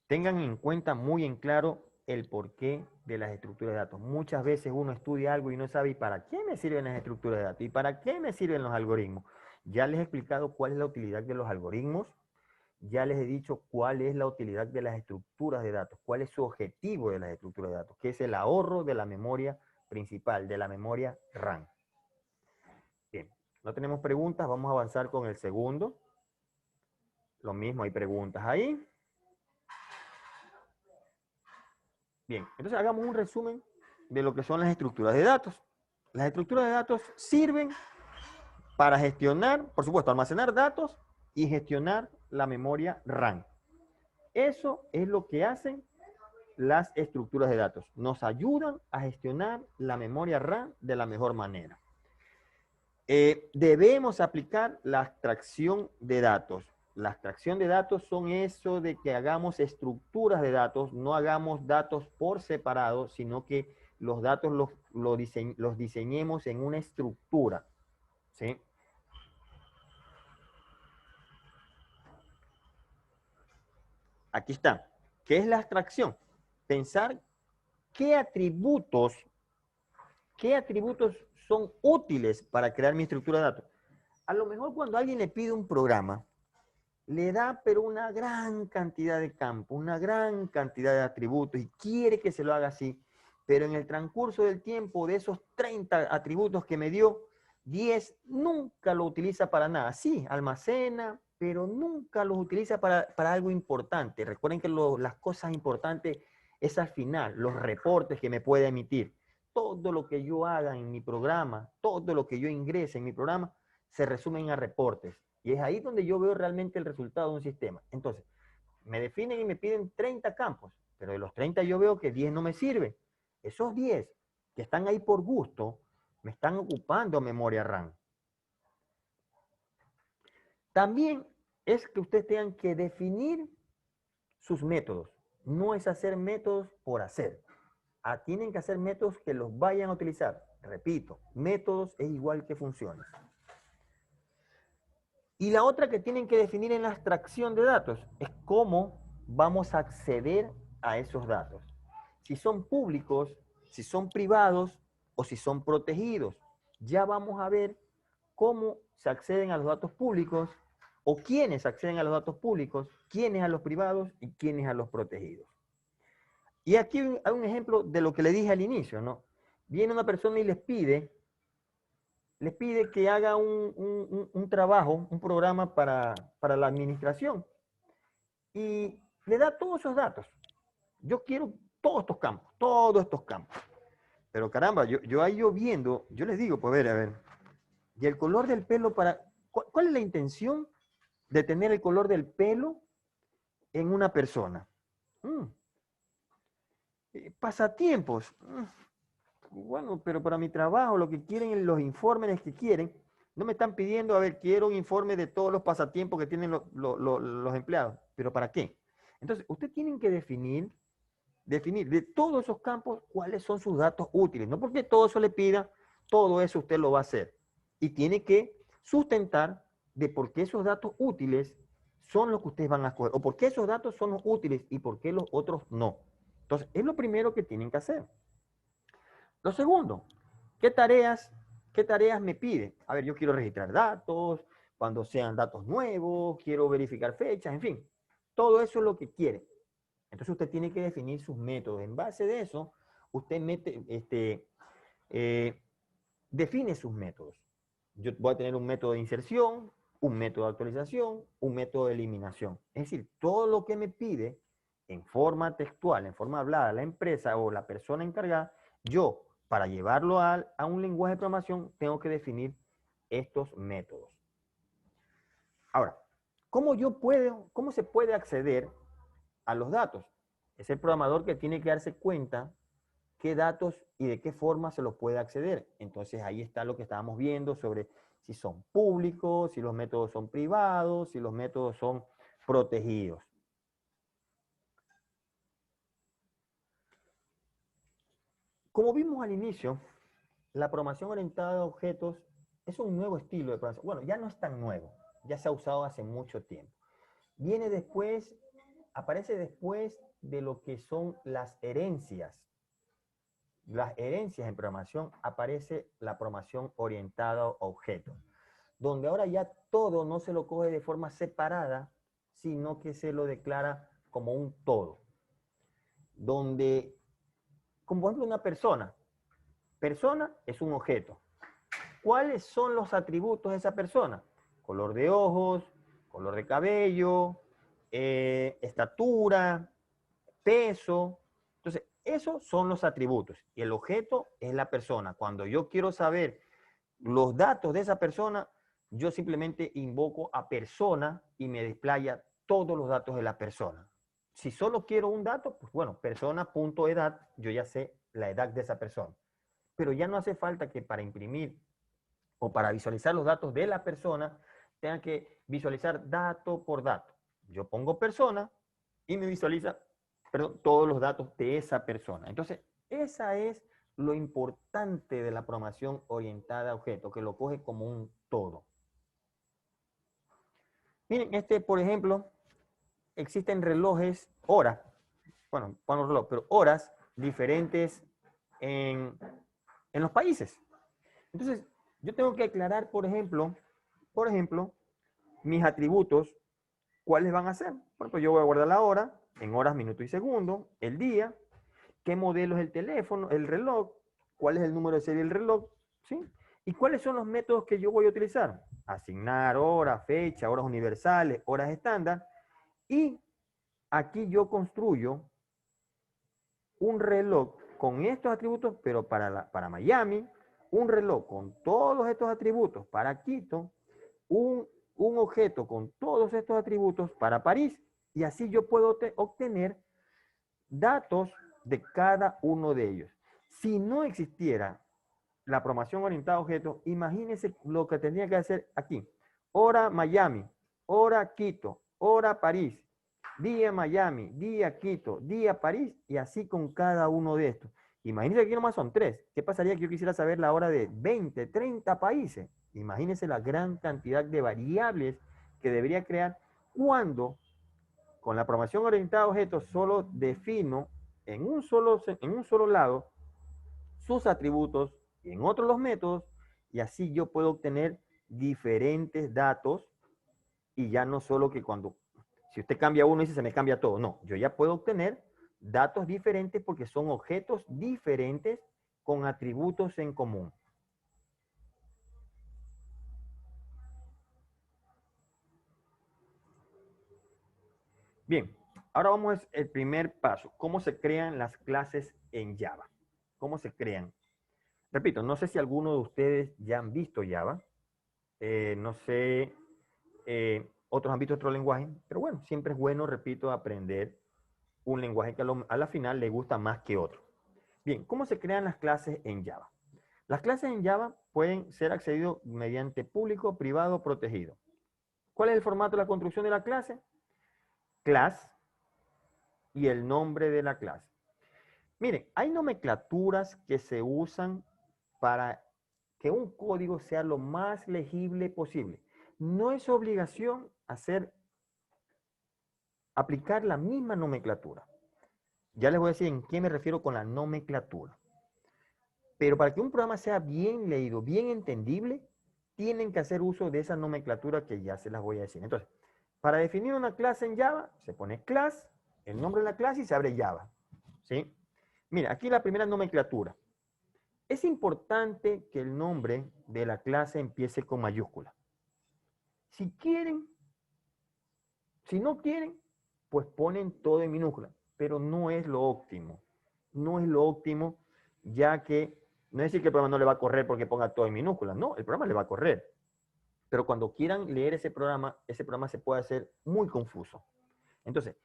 Tengan en cuenta muy en claro el porqué de las estructuras de datos. Muchas veces uno estudia algo y no sabe, ¿y para qué me sirven las estructuras de datos? ¿Y para qué me sirven los algoritmos? Ya les he explicado cuál es la utilidad de los algoritmos, ya les he dicho cuál es la utilidad de las estructuras de datos, cuál es su objetivo de las estructuras de datos, que es el ahorro de la memoria principal, de la memoria RAM. Bien, no tenemos preguntas, vamos a avanzar con el segundo. Lo mismo, hay preguntas ahí. Bien, entonces hagamos un resumen de lo que son las estructuras de datos. Las estructuras de datos sirven para gestionar, por supuesto, almacenar datos y gestionar la memoria RAM. Eso es lo que hacen las estructuras de datos. Nos ayudan a gestionar la memoria RAM de la mejor manera. Debemos aplicar la abstracción de datos. La abstracción de datos son eso de que hagamos estructuras de datos, no hagamos datos por separado, sino que los datos los diseñemos en una estructura. ¿Sí? Aquí está. ¿Qué es la abstracción? Pensar qué atributos son útiles para crear mi estructura de datos. A lo mejor cuando alguien le pide un programa, le da pero una gran cantidad de campos, una gran cantidad de atributos y quiere que se lo haga así, pero en el transcurso del tiempo de esos 30 atributos que me dio, 10 nunca lo utiliza para nada. Sí, almacena, pero nunca los utiliza para algo importante. Recuerden que las cosas importantes es al final, los reportes que me puede emitir. Todo lo que yo haga en mi programa, todo lo que yo ingrese en mi programa, se resumen a reportes. Y es ahí donde yo veo realmente el resultado de un sistema. Entonces, me definen y me piden 30 campos, pero de los 30 yo veo que 10 no me sirven. Esos 10 que están ahí por gusto, me están ocupando memoria RAM. También es que ustedes tengan que definir sus métodos. No es hacer métodos por hacer. Tienen que hacer métodos que los vayan a utilizar. Repito, métodos es igual que funciones. Y la otra que tienen que definir en la abstracción de datos es cómo vamos a acceder a esos datos. Si son públicos, si son privados o si son protegidos. Ya vamos a ver cómo se acceden a los datos públicos o quiénes acceden a los datos públicos, quiénes a los privados y quiénes a los protegidos. Y aquí hay un ejemplo de lo que le dije al inicio, ¿no? Viene una persona y les pide les pide que haga un trabajo, un programa para la administración. Y le da todos esos datos. Yo quiero todos estos campos. Pero caramba, yo ahí yo viendo, yo les digo, pues a ver, y el color del pelo ¿cuál es la intención de tener el color del pelo en una persona? Pasatiempos. Bueno, pero para mi trabajo, lo que quieren, los informes que quieren, no me están pidiendo, a ver, quiero un informe de todos los pasatiempos que tienen los empleados. ¿Pero para qué? Entonces, usted tiene que definir de todos esos campos cuáles son sus datos útiles. No porque todo eso le pida, todo eso usted lo va a hacer. Y tiene que sustentar de por qué esos datos útiles son los que ustedes van a escoger, o por qué esos datos son los útiles y por qué los otros no. Entonces, es lo primero que tienen que hacer. Lo segundo, ¿qué tareas me pide? A ver, yo quiero registrar datos, cuando sean datos nuevos, quiero verificar fechas, en fin. Todo eso es lo que quiere. Entonces usted tiene que definir sus métodos. En base de eso, usted define sus métodos. Yo voy a tener un método de inserción, un método de actualización, un método de eliminación. Es decir, todo lo que me pide en forma textual, en forma hablada, la empresa o la persona encargada, yo, para llevarlo a un lenguaje de programación, tengo que definir estos métodos. Ahora, ¿cómo se puede acceder a los datos? Es el programador que tiene que darse cuenta qué datos y de qué forma se los puede acceder. Entonces ahí está lo que estábamos viendo sobre si son públicos, si los métodos son privados, si los métodos son protegidos. Como vimos al inicio, la programación orientada a objetos es un nuevo estilo de programación. Bueno, ya no es tan nuevo, ya se ha usado hace mucho tiempo. Aparece después de lo que son las herencias. Las herencias en programación aparece la programación orientada a objetos, donde ahora ya todo no se lo coge de forma separada, sino que se lo declara como un todo. Donde, como por ejemplo una persona es un objeto. ¿Cuáles son los atributos de esa persona? Color de ojos, color de cabello, estatura, peso. Entonces, esos son los atributos. Y el objeto es la persona. Cuando yo quiero saber los datos de esa persona, yo simplemente invoco a persona y me desplaya todos los datos de la persona. Si solo quiero un dato, pues bueno, persona.edad, yo ya sé la edad de esa persona. Pero ya no hace falta que para imprimir o para visualizar los datos de la persona, tenga que visualizar dato por dato. Yo pongo persona y me visualiza todos los datos de esa persona. Entonces, esa es lo importante de la programación orientada a objetos, que lo coge como un todo. Miren, por ejemplo, existen relojes, horas, bueno, pongo reloj, pero horas diferentes en los países. Entonces, yo tengo que aclarar, por ejemplo, mis atributos, ¿cuáles van a ser? Por ejemplo, yo voy a guardar la hora, en horas, minutos y segundos, el día, qué modelo es el teléfono, el reloj, cuál es el número de serie del reloj, ¿sí? ¿Y cuáles son los métodos que yo voy a utilizar? Asignar horas, fecha, horas universales, horas estándar. Y aquí yo construyo un reloj con estos atributos, pero para Miami, un reloj con todos estos atributos para Quito, un objeto con todos estos atributos para París, y así yo puedo obtener datos de cada uno de ellos. Si no existiera la programación orientada a objetos, imagínense lo que tendría que hacer aquí. Hora Miami, hora Quito, hora París, día Miami, día Quito, día París, y así con cada uno de estos. Imagínense que aquí nomás son 3. ¿Qué pasaría que yo quisiera saber la hora de 20, 30 países? Imagínense la gran cantidad de variables que debería crear cuando con la programación orientada a objetos solo defino en un solo lado sus atributos y en otro los métodos, y así yo puedo obtener diferentes datos, y ya no solo que si usted cambia uno y se me cambia todo, no, yo ya puedo obtener datos diferentes porque son objetos diferentes con atributos en común. Bien, ahora vamos al primer paso. ¿Cómo se crean las clases en Java? ¿Cómo se crean? Repito, no sé si alguno de ustedes ya han visto Java. No sé, otros han visto otro lenguaje, pero bueno, siempre es bueno, repito, aprender un lenguaje que a la final le gusta más que otro. Bien, ¿cómo se crean las clases en Java? Las clases en Java pueden ser accedidas mediante público, privado, protegido. ¿Cuál es el formato de la construcción de la clase? Class y el nombre de la clase. Miren, hay nomenclaturas que se usan para que un código sea lo más legible posible. No es obligación aplicar la misma nomenclatura. Ya les voy a decir en qué me refiero con la nomenclatura. Pero para que un programa sea bien leído, bien entendible, tienen que hacer uso de esa nomenclatura que ya se las voy a decir. Entonces, para definir una clase en Java, se pone class, el nombre de la clase y se abre Java. ¿Sí? Mira, aquí la primera nomenclatura. Es importante que el nombre de la clase empiece con mayúscula. Si quieren, si no quieren, pues ponen todo en minúscula, pero no es lo óptimo. No es lo óptimo, ya que no es decir que el programa no le va a correr porque ponga todo en minúscula, no, el programa le va a correr. Pero cuando quieran leer ese programa se puede hacer muy confuso. Entonces,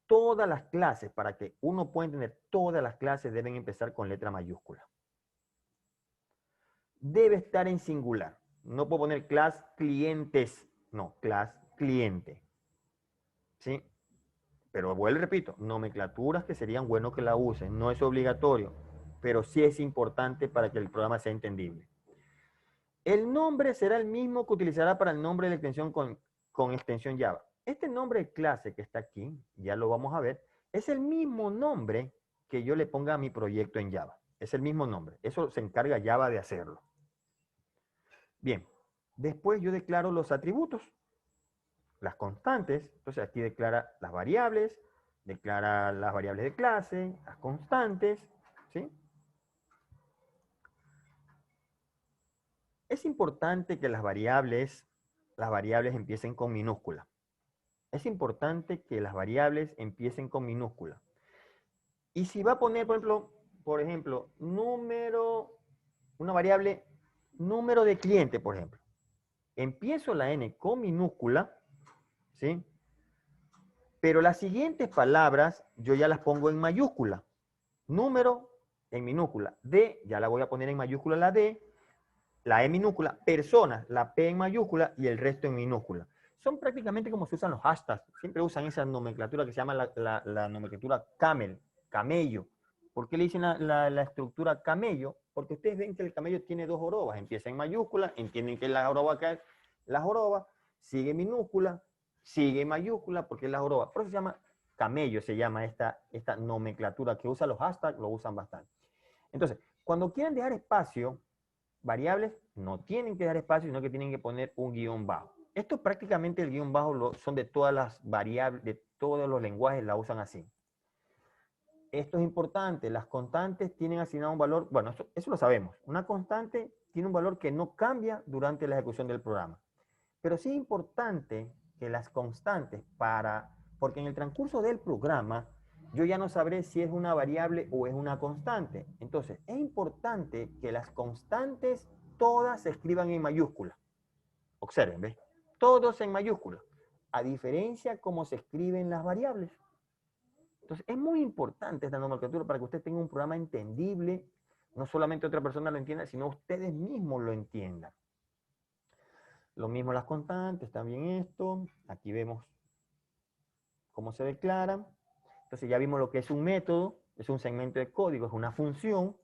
todas las clases, para que uno pueda entender todas las clases, deben empezar con letra mayúscula. Debe estar en singular. No puedo poner class clientes, no, class cliente. ¿Sí? Pero vuelvo y repito, nomenclaturas que serían bueno que la usen, no es obligatorio, pero sí es importante para que el programa sea entendible. El nombre será el mismo que utilizará para el nombre de la extensión con extensión Java. Este nombre de clase que está aquí, ya lo vamos a ver, es el mismo nombre que yo le ponga a mi proyecto en Java. Es el mismo nombre. Eso se encarga Java de hacerlo. Bien, después yo declaro los atributos, las constantes. Entonces aquí declara las variables de clase, las constantes, ¿sí? Es importante que las variables empiecen con minúscula. Es importante que las variables empiecen con minúscula. Y si va a poner, por ejemplo, una variable número de cliente, por ejemplo. Empiezo la n con minúscula, ¿sí? Pero las siguientes palabras yo ya las pongo en mayúscula. Número en minúscula. D, ya la voy a poner en mayúscula la D. La E minúscula. Personas, la P en mayúscula y el resto en minúscula. Son prácticamente como se usan los hashtags. Siempre usan esa nomenclatura que se llama la nomenclatura camel, camello. ¿Por qué le dicen la estructura camello? Porque ustedes ven que el camello tiene dos jorobas. Empieza en mayúscula, entienden que la joroba acá es la joroba, sigue minúscula, sigue mayúscula, porque es la joroba. Por eso se llama camello, se llama esta nomenclatura que usa los hashtags, lo usan bastante. Entonces, cuando quieren dejar espacio, variables no tienen que dar espacio, sino que tienen que poner un guión bajo. Esto prácticamente el guión bajo son de todas las variables, de todos los lenguajes la usan así. Esto es importante, las constantes tienen asignado un valor, bueno, eso lo sabemos. Una constante tiene un valor que no cambia durante la ejecución del programa. Pero sí es importante que las constantes porque en el transcurso del programa yo ya no sabré si es una variable o es una constante. Entonces, es importante que las constantes todas se escriban en mayúscula. Observen, ¿ves? Todos en mayúscula. A diferencia como se escriben las variables. Entonces, es muy importante esta nomenclatura para que usted tenga un programa entendible. No solamente otra persona lo entienda, sino ustedes mismos lo entiendan. Lo mismo las constantes, también esto. Aquí vemos cómo se declaran. Entonces ya vimos lo que es un método, es un segmento de código, es una función.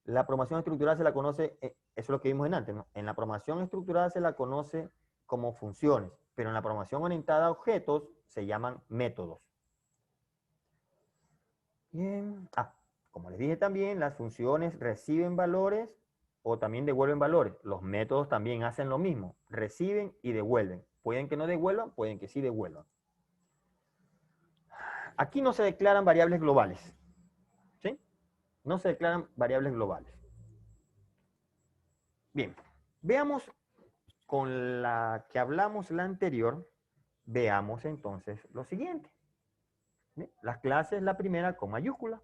La programación estructurada se la conoce, eso es lo que vimos en antes, ¿no? En la programación estructurada se la conoce como funciones, pero en la programación orientada a objetos se llaman métodos. Bien. Como les dije también, las funciones reciben valores o también devuelven valores. Los métodos también hacen lo mismo, reciben y devuelven. Pueden que no devuelvan, pueden que sí devuelvan. Aquí no se declaran variables globales, ¿sí? No se declaran variables globales. Bien, veamos con la que hablamos la anterior, veamos entonces lo siguiente. ¿Bien? Las clases, la primera con mayúscula.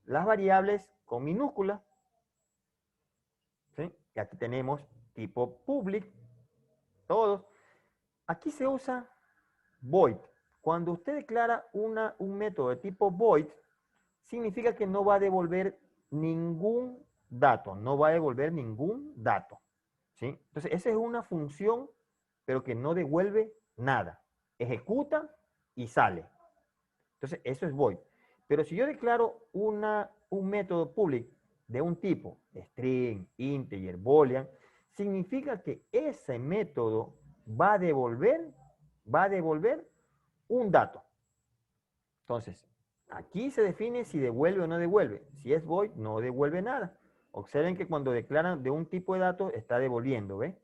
Las variables con minúscula. ¿Sí? Y aquí tenemos tipo public, todos. Aquí se usa void. Cuando usted declara un método de tipo void, significa que no va a devolver ningún dato, no va a devolver ningún dato. ¿Sí? Entonces, esa es una función, pero que no devuelve nada. Ejecuta y sale. Entonces, eso es void. Pero si yo declaro un método public de un tipo, string, integer, boolean, significa que ese método va a devolver un dato. Entonces, aquí se define si devuelve o no devuelve. Si es void, no devuelve nada. Observen que cuando declaran de un tipo de datos, está devolviendo, ¿ves?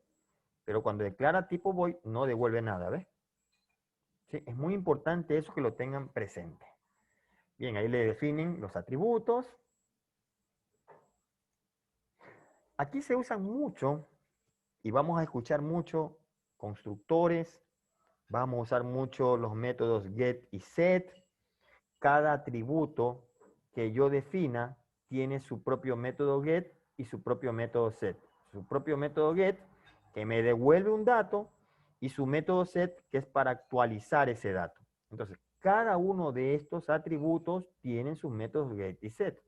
Pero cuando declara tipo void, no devuelve nada, ¿ves? ¿Sí? Es muy importante eso que lo tengan presente. Bien, ahí le definen los atributos. Aquí se usan mucho y vamos a escuchar mucho constructores. Vamos a usar mucho los métodos get y set. Cada atributo que yo defina tiene su propio método get y su propio método set. Su propio método get, que me devuelve un dato, y su método set, que es para actualizar ese dato. Entonces, cada uno de estos atributos tienen sus métodos get y set.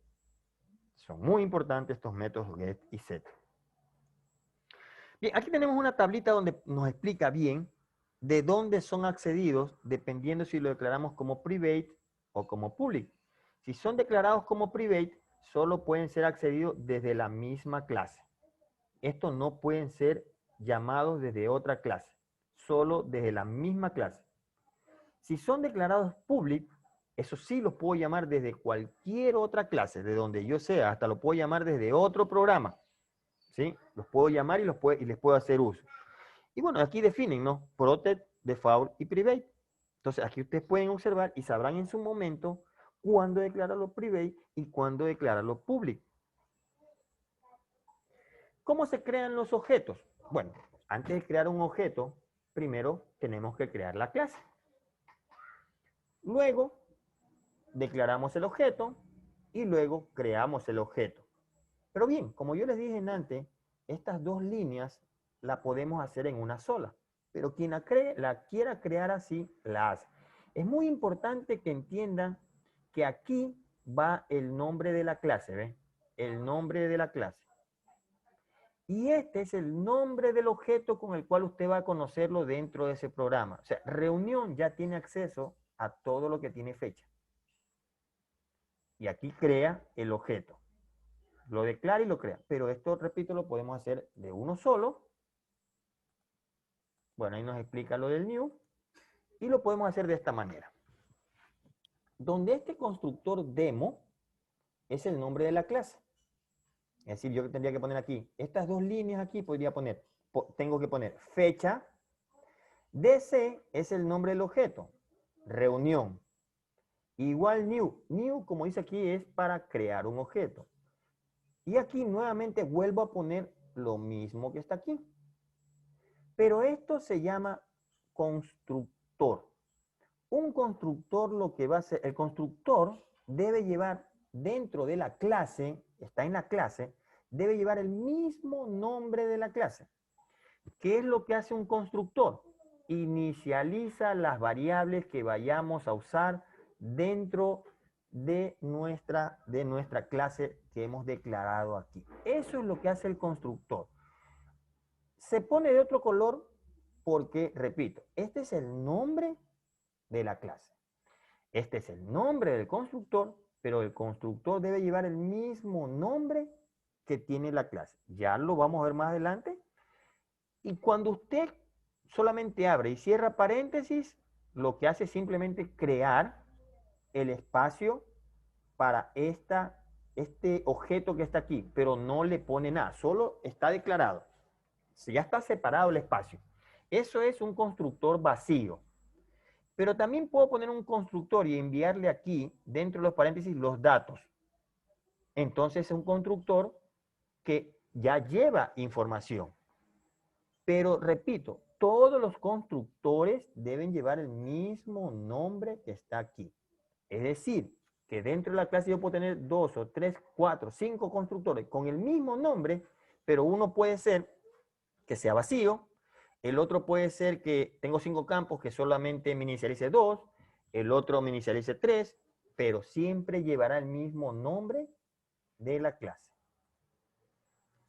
Son muy importantes estos métodos get y set. Bien, aquí tenemos una tablita donde nos explica bien de dónde son accedidos, dependiendo si lo declaramos como private o como public. Si son declarados como private, solo pueden ser accedidos desde la misma clase. Estos no pueden ser llamados desde otra clase, solo desde la misma clase. Si son declarados public, eso sí los puedo llamar desde cualquier otra clase, de donde yo sea, hasta lo puedo llamar desde otro programa. ¿Sí? Los puedo llamar y les puedo hacer uso. Y bueno, aquí definen, ¿no? Protect, default y private. Entonces, aquí ustedes pueden observar y sabrán en su momento cuándo declararlo private y cuándo declararlo public. ¿Cómo se crean los objetos? Bueno, antes de crear un objeto, primero tenemos que crear la clase. Luego, declaramos el objeto y luego creamos el objeto. Pero bien, como yo les dije antes, estas dos líneas la podemos hacer en una sola. Pero quien la quiera crear así, la hace. Es muy importante que entiendan que aquí va el nombre de la clase, ¿ven? El nombre de la clase. Y este es el nombre del objeto con el cual usted va a conocerlo dentro de ese programa. O sea, reunión ya tiene acceso a todo lo que tiene fecha. Y aquí crea el objeto. Lo declara y lo crea. Pero esto, repito, lo podemos hacer de uno solo. Bueno, ahí nos explica lo del new. Y lo podemos hacer de esta manera. Donde este constructor demo es el nombre de la clase. Es decir, yo tendría que poner aquí, estas dos líneas aquí podría poner, tengo que poner fecha. DC es el nombre del objeto. Reunión. Igual new. New, como dice aquí, es para crear un objeto. Y aquí nuevamente vuelvo a poner lo mismo que está aquí. Pero esto se llama constructor. Un constructor lo que va a hacer, el constructor debe llevar dentro de la clase, está en la clase, debe llevar el mismo nombre de la clase. ¿Qué es lo que hace un constructor? Inicializa las variables que vayamos a usar dentro de nuestra clase que hemos declarado aquí. Eso es lo que hace el constructor. Se pone de otro color porque, repito, este es el nombre de la clase. Este es el nombre del constructor, pero el constructor debe llevar el mismo nombre que tiene la clase. Ya lo vamos a ver más adelante. Y cuando usted solamente abre y cierra paréntesis, lo que hace es simplemente crear el espacio para este objeto que está aquí, pero no le pone nada, solo está declarado. Si ya está separado el espacio. Eso es un constructor vacío. Pero también puedo poner un constructor y enviarle aquí, dentro de los paréntesis, los datos. Entonces es un constructor que ya lleva información. Pero repito, todos los constructores deben llevar el mismo nombre que está aquí. Es decir, que dentro de la clase yo puedo tener 2 o 3, 4, 5 constructores con el mismo nombre, pero uno puede ser que sea vacío, el otro puede ser que tengo 5 campos que solamente me inicialice 2, el otro me inicialice 3, pero siempre llevará el mismo nombre de la clase.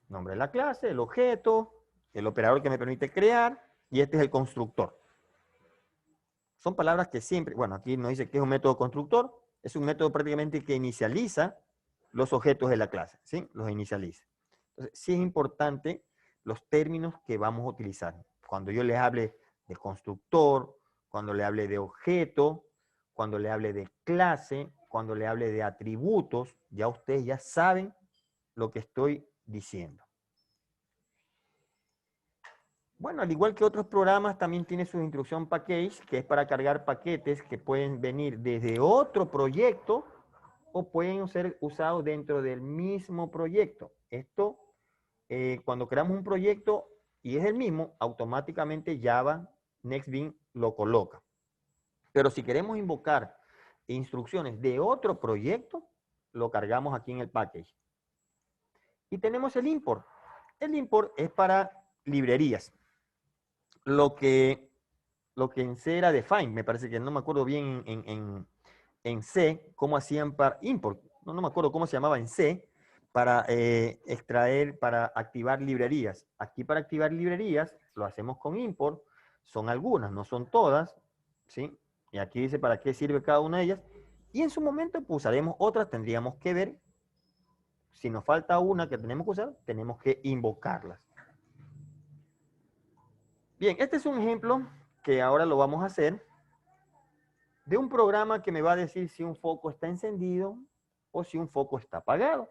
Nombre de la clase, el objeto, el operador que me permite crear, y este es el constructor. Son palabras que siempre, bueno, aquí nos dice que es un método constructor, es un método prácticamente que inicializa los objetos de la clase, ¿sí? Los inicializa. Entonces, sí es importante los términos que vamos a utilizar. Cuando yo les hable de constructor, cuando le hable de objeto, cuando le hable de clase, cuando le hable de atributos, ya ustedes ya saben lo que estoy diciendo. Bueno, al igual que otros programas, también tiene su instrucción package, que es para cargar paquetes que pueden venir desde otro proyecto o pueden ser usados dentro del mismo proyecto. Esto, cuando creamos un proyecto y es el mismo, automáticamente Java NextBeam lo coloca. Pero si queremos invocar instrucciones de otro proyecto, lo cargamos aquí en el package. Y tenemos el import. El import es para librerías. Lo que en C era define, me parece que no me acuerdo bien en C cómo hacían para import. No me acuerdo cómo se llamaba en C para extraer, para activar librerías. Aquí para activar librerías lo hacemos con import. Son algunas, no son todas, ¿sí? Y aquí dice para qué sirve cada una de ellas. Y en su momento pues, usaremos otras, tendríamos que ver. Si nos falta una que tenemos que usar, tenemos que invocarlas. Bien, este es un ejemplo que ahora lo vamos a hacer de un programa que me va a decir si un foco está encendido o si un foco está apagado.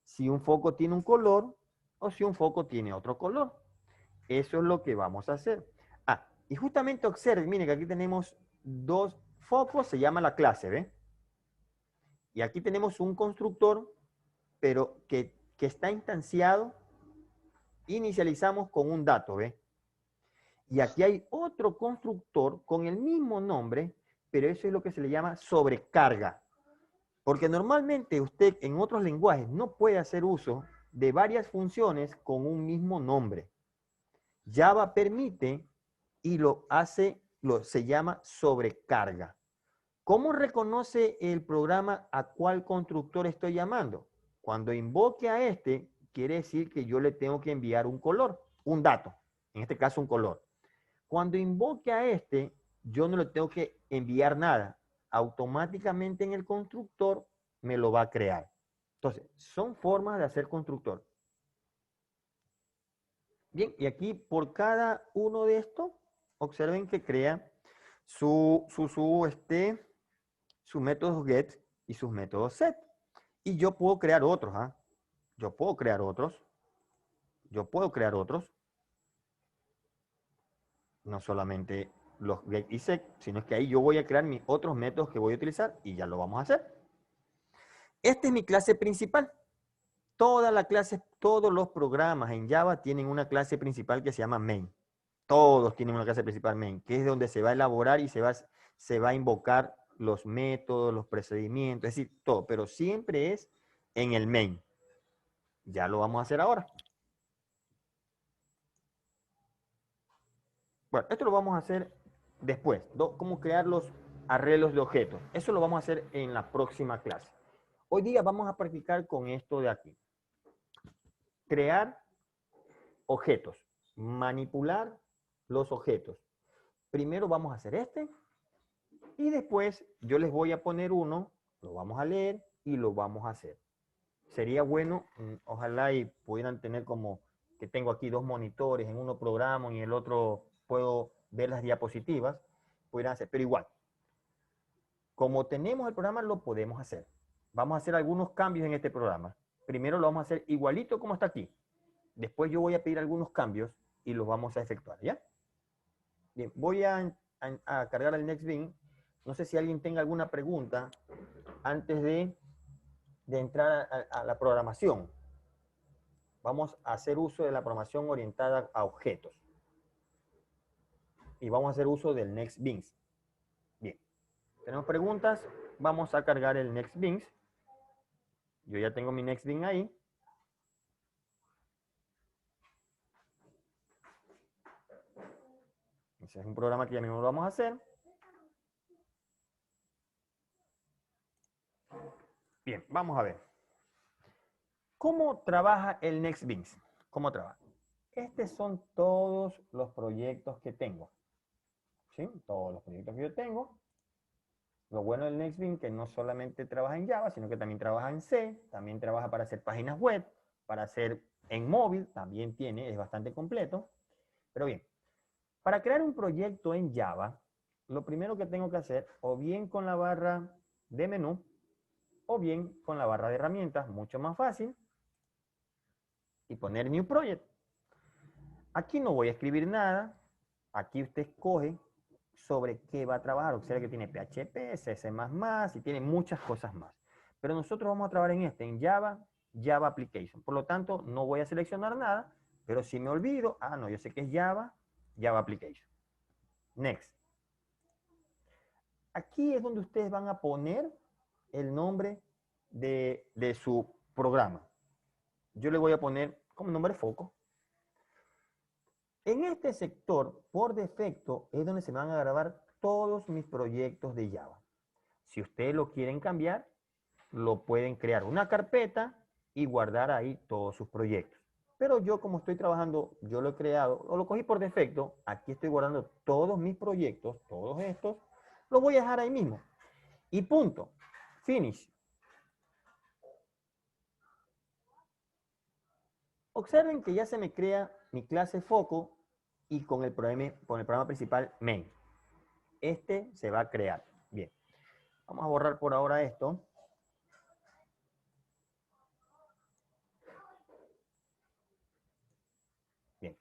Si un foco tiene un color o si un foco tiene otro color. Eso es lo que vamos a hacer. Ah, y justamente observen, miren que aquí tenemos dos focos, se llama la clase, ¿ve? Y aquí tenemos un constructor, pero que está instanciado, inicializamos con un dato, ¿ve? Y aquí hay otro constructor con el mismo nombre, pero eso es lo que se le llama sobrecarga. Porque normalmente usted en otros lenguajes no puede hacer uso de varias funciones con un mismo nombre. Java permite y lo hace, se llama sobrecarga. ¿Cómo reconoce el programa a cuál constructor estoy llamando? Cuando invoque a este, quiere decir que yo le tengo que enviar un color, un dato, en este caso un color. Cuando invoque a este, yo no le tengo que enviar nada. Automáticamente en el constructor me lo va a crear. Entonces, son formas de hacer constructor. Bien, y aquí por cada uno de estos, observen que crea su método get y sus métodos set. Y yo puedo crear otros, ¿ah? Yo puedo crear otros. Yo puedo crear otros. No solamente los get y set, sino que ahí yo voy a crear mis otros métodos que voy a utilizar y ya lo vamos a hacer. Esta es mi clase principal. Todas las clases, todos los programas en Java tienen una clase principal que se llama main. Todos tienen una clase principal main, que es donde se va a elaborar y se va a invocar los métodos, los procedimientos, es decir, todo, pero siempre es en el main. Ya lo vamos a hacer ahora. Bueno, esto lo vamos a hacer después. Cómo crear los arreglos de objetos. Eso lo vamos a hacer en la próxima clase. Hoy día vamos a practicar con esto de aquí. Crear objetos. Manipular los objetos. Primero vamos a hacer este. Y después yo les voy a poner uno. Lo vamos a leer y lo vamos a hacer. Sería bueno, ojalá y pudieran tener como que tengo aquí dos monitores, en uno programo y en el otro puedo ver las diapositivas, pudieran hacer, pero igual, como tenemos el programa lo podemos hacer. Vamos a hacer algunos cambios en este programa. Primero lo vamos a hacer igualito como está aquí. Después yo voy a pedir algunos cambios y los vamos a efectuar, ¿ya? Bien, voy a cargar el NextBeam. No sé si alguien tenga alguna pregunta antes de entrar a la programación. Vamos a hacer uso de la programación orientada a objetos. y vamos a hacer uso del NextBeans. Bien, tenemos preguntas, vamos a cargar el NextBeans. Yo ya tengo mi NextBeans ahí. Ese es un programa que ya mismo lo vamos a hacer. Bien, vamos a ver. ¿Cómo trabaja el NextBeans? ¿Cómo trabaja? Estos son todos los proyectos que tengo. ¿Sí? Todos los proyectos que yo tengo. Lo bueno del NextBeans es que no solamente trabaja en Java, sino que también trabaja en C, también trabaja para hacer páginas web, para hacer en móvil, también tiene, es bastante completo. Pero bien, para crear un proyecto en Java, lo primero que tengo que hacer, o bien con la barra de menú, o bien con la barra de herramientas, mucho más fácil, y poner New Project. Aquí no voy a escribir nada, aquí usted escoge sobre qué va a trabajar. Observa que tiene PHP, C++, y tiene muchas cosas más. Pero nosotros vamos a trabajar en en Java, Java Application. Por lo tanto, no voy a seleccionar nada, pero si me olvido, no, yo sé que es Java, Java Application. Next. Aquí es donde ustedes van a poner el nombre de su programa. Yo le voy a poner como nombre foco. En este sector, por defecto, es donde se van a grabar todos mis proyectos de Java. Si ustedes lo quieren cambiar, lo pueden crear una carpeta y guardar ahí todos sus proyectos. Pero yo, como estoy trabajando, yo lo he creado, o lo cogí por defecto, aquí estoy guardando todos mis proyectos, todos estos, los voy a dejar ahí mismo. Y punto. Finish. Observen que ya se me crea mi clase foco y con el programa principal main. Este se va a crear. Bien. Vamos a borrar por ahora esto. Bien.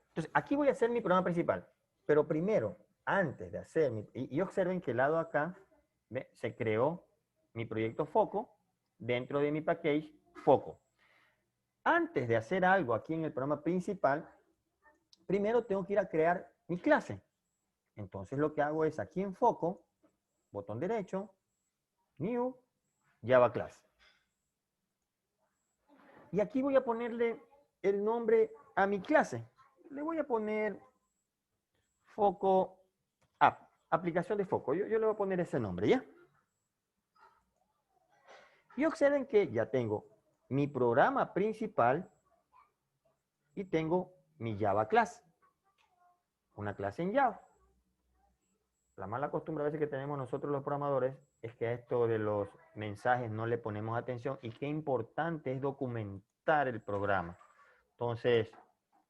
Entonces, aquí voy a hacer mi programa principal. Pero primero, antes de hacer y observen que el lado acá se creó mi proyecto foco dentro de mi package foco. Antes de hacer algo aquí en el programa principal, primero tengo que ir a crear mi clase. Entonces lo que hago es aquí en foco, botón derecho, New, Java Class. Y aquí voy a ponerle el nombre a mi clase. Le voy a poner Foco App, aplicación de foco. Yo le voy a poner ese nombre, ¿ya? Y observen que ya tengo mi programa principal y tengo mi Java Class. Una clase en Java. La mala costumbre a veces que tenemos nosotros los programadores es que a esto de los mensajes no le ponemos atención y qué importante es documentar el programa. Entonces,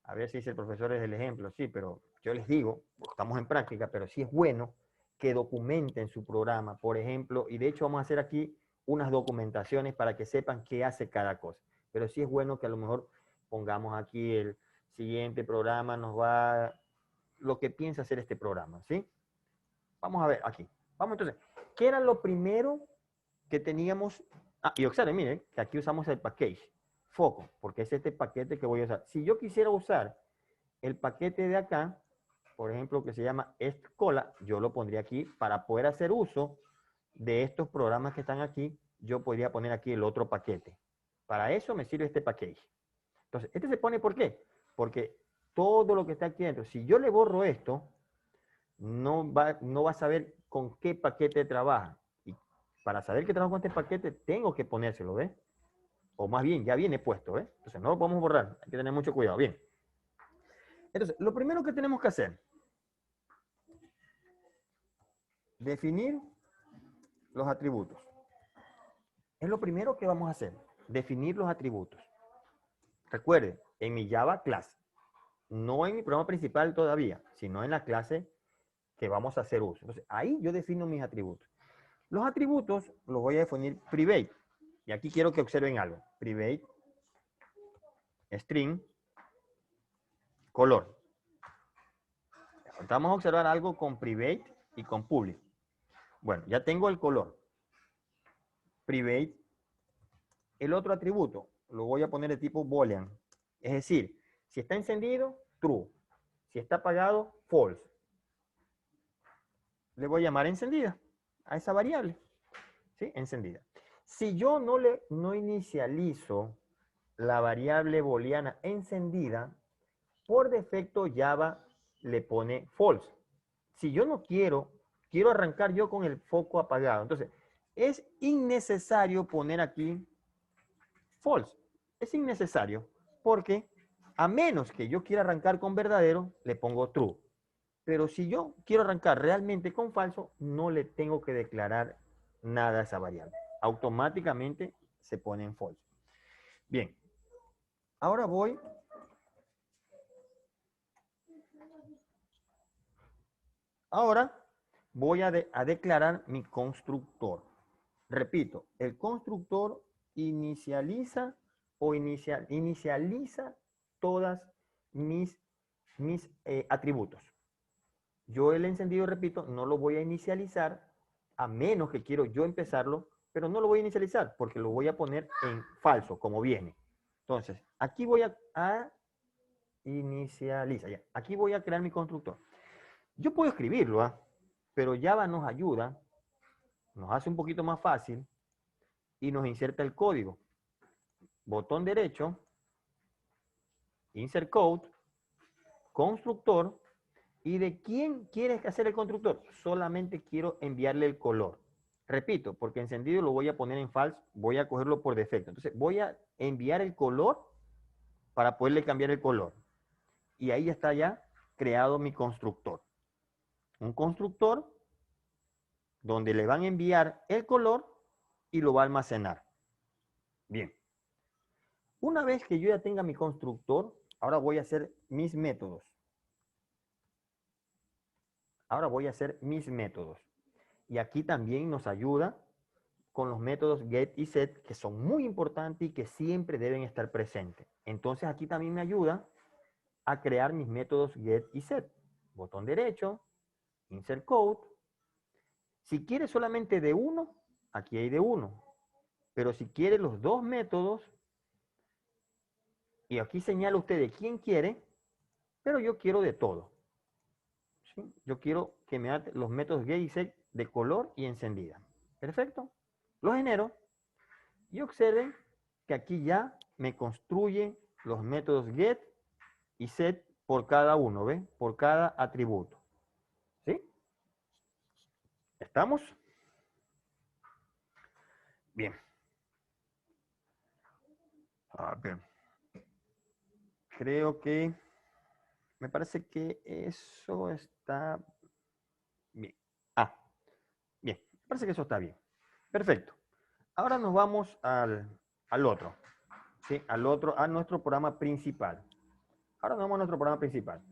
a ver si dice el profesor es el ejemplo, sí, pero yo les digo, estamos en práctica, pero sí es bueno que documenten su programa, por ejemplo, y de hecho vamos a hacer aquí unas documentaciones para que sepan qué hace cada cosa. Pero sí es bueno que a lo mejor pongamos aquí el siguiente programa, nos va lo que piensa hacer este programa, ¿sí? Vamos a ver aquí. Vamos entonces, ¿qué era lo primero que teníamos? Y observen, miren, que aquí usamos el package, foco, porque es este paquete que voy a usar. Si yo quisiera usar el paquete de acá, por ejemplo, que se llama Escola, yo lo pondría aquí para poder hacer uso de estos programas que están aquí. Yo podría poner aquí el otro paquete. Para eso me sirve este package. Entonces, este se pone ¿por qué? Porque todo lo que está aquí dentro, si yo le borro esto, no va a saber con qué paquete trabaja. Y para saber que trabajo con este paquete, tengo que ponérselo, ¿ves? O más bien, ya viene puesto, ¿ves? Entonces, no lo podemos borrar. Hay que tener mucho cuidado. Bien. Entonces, lo primero que tenemos que hacer, definir los atributos. Es lo primero que vamos a hacer, definir los atributos. Recuerden, en mi Java Class, no en mi programa principal todavía, sino en la clase que vamos a hacer uso. Entonces, ahí yo defino mis atributos. Los atributos los voy a definir private. Y aquí quiero que observen algo. Private, string, color. Ahorita vamos a observar algo con private y con public. Bueno, ya tengo el color. Private. El otro atributo lo voy a poner de tipo boolean. Es decir, si está encendido, true. Si está apagado, false. le voy a llamar encendida a esa variable. ¿Sí? Encendida. Si yo no inicializo la variable booleana encendida, por defecto Java le pone false. Si yo no quiero arrancar yo con el foco apagado. Entonces, es innecesario poner aquí false. Es innecesario porque a menos que yo quiera arrancar con verdadero, le pongo true. Pero si yo quiero arrancar realmente con falso, no le tengo que declarar nada a esa variable. Automáticamente se pone en false. Bien, ahora voy a declarar mi constructor. Repito, el constructor inicializa inicializa todas mis atributos. Yo el encendido, repito, no lo voy a inicializar a menos que quiero yo empezarlo, pero no lo voy a inicializar porque lo voy a poner en falso, como viene. Entonces, aquí voy a inicializar. Ya. Aquí voy a crear mi constructor. Yo puedo escribirlo, ¿ah? Pero Java nos ayuda, nos hace un poquito más fácil y nos inserta el código. Botón derecho, insert code, constructor. ¿Y de quién quieres hacer el constructor? Solamente quiero enviarle el color. Repito, porque encendido lo voy a poner en false, voy a cogerlo por defecto. Entonces voy a enviar el color para poderle cambiar el color. Y ahí está ya creado mi constructor. Un constructor donde le van a enviar el color y lo va a almacenar. Bien. Una vez que yo ya tenga mi constructor, ahora voy a hacer mis métodos. Ahora voy a hacer mis métodos. Y aquí también nos ayuda con los métodos get y set, que son muy importantes y que siempre deben estar presentes. Entonces aquí también me ayuda a crear mis métodos get y set. Botón derecho, insert code. Si quiere solamente de uno, aquí hay de uno. Pero si quiere los dos métodos, y aquí señala usted de quién quiere, pero yo quiero de todo. ¿Sí? Yo quiero que me haga los métodos get y set de color y encendida. Perfecto. Los genero y observen que aquí ya me construye los métodos get y set por cada uno, ¿ven? Por cada atributo. ¿Sí? ¿Estamos? Bien. A ver. Creo que me parece que eso está bien. Ah, bien. Me parece que eso está bien. Perfecto. Ahora nos vamos al otro. ¿Sí? Al otro, a nuestro programa principal. Ahora nos vamos a nuestro programa principal.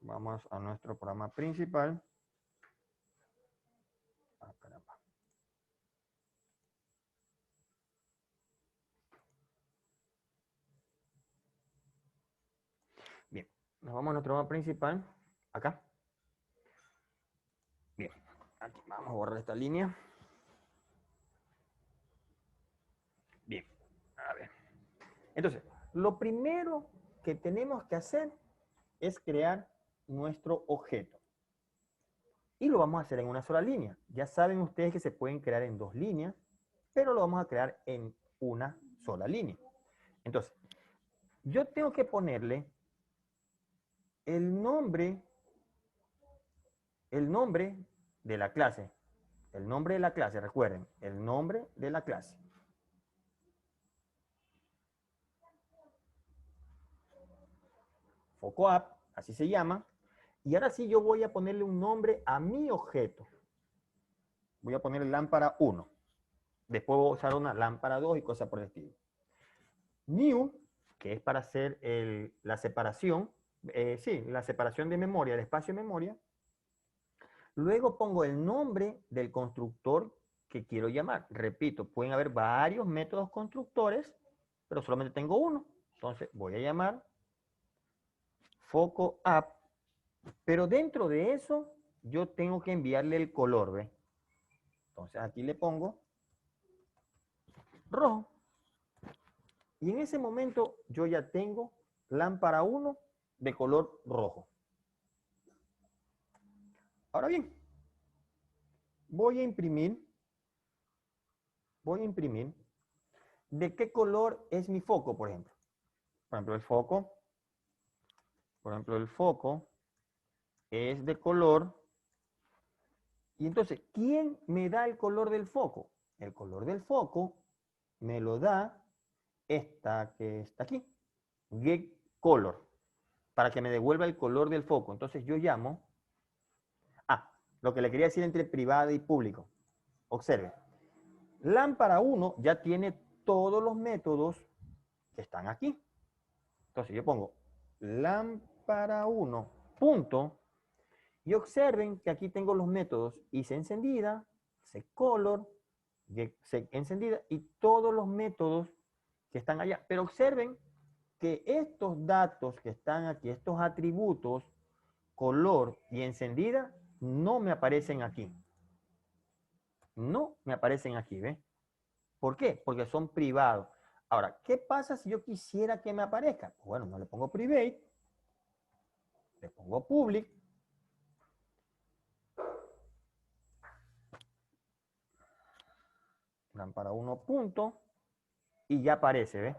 Vamos a nuestro programa principal. Ah, caramba. Bien, nos vamos a nuestro programa principal. Acá. Bien, aquí vamos a borrar esta línea. Bien, a ver. Entonces, lo primero que tenemos que hacer es crear nuestro objeto. Y lo vamos a hacer en una sola línea. Ya saben ustedes que se pueden crear en dos líneas, pero lo vamos a crear en una sola línea. Entonces, yo tengo que ponerle el nombre de la clase. El nombre de la clase, recuerden, el nombre de la clase. Foco app, así se llama. Y ahora sí yo voy a ponerle un nombre a mi objeto. Voy a ponerle lámpara 1. Después voy a usar una lámpara 2 y cosas por el estilo. New, que es para hacer la separación. Sí, la separación de memoria, el espacio de memoria. Luego pongo el nombre del constructor que quiero llamar. Repito, pueden haber varios métodos constructores, pero solamente tengo uno. Entonces voy a llamar foco app, pero dentro de eso yo tengo que enviarle el color, ¿ve? Entonces aquí le pongo rojo. Y en ese momento yo ya tengo lámpara 1 de color rojo. Ahora bien, voy a imprimir. ¿De qué color es mi foco, por ejemplo? Por ejemplo, el foco es de color. Y entonces, ¿quién me da el color del foco? El color del foco me lo da esta que está aquí, Get Color, para que me devuelva el color del foco. Entonces yo llamo, lo que le quería decir entre privado y público. Observe, lámpara 1 ya tiene todos los métodos que están aquí. Entonces yo pongo lámpara 1 punto, y observen que aquí tengo los métodos hice encendida, set color, set encendida y todos los métodos que están allá. Pero observen que estos datos que están aquí, estos atributos, color y encendida, no me aparecen aquí. No me aparecen aquí, ¿ves? ¿Por qué? Porque son privados. Ahora, ¿qué pasa si yo quisiera que me aparezca? Pues bueno, no le pongo private, le pongo public, lámpara 1 punto, y ya aparece, ¿ves?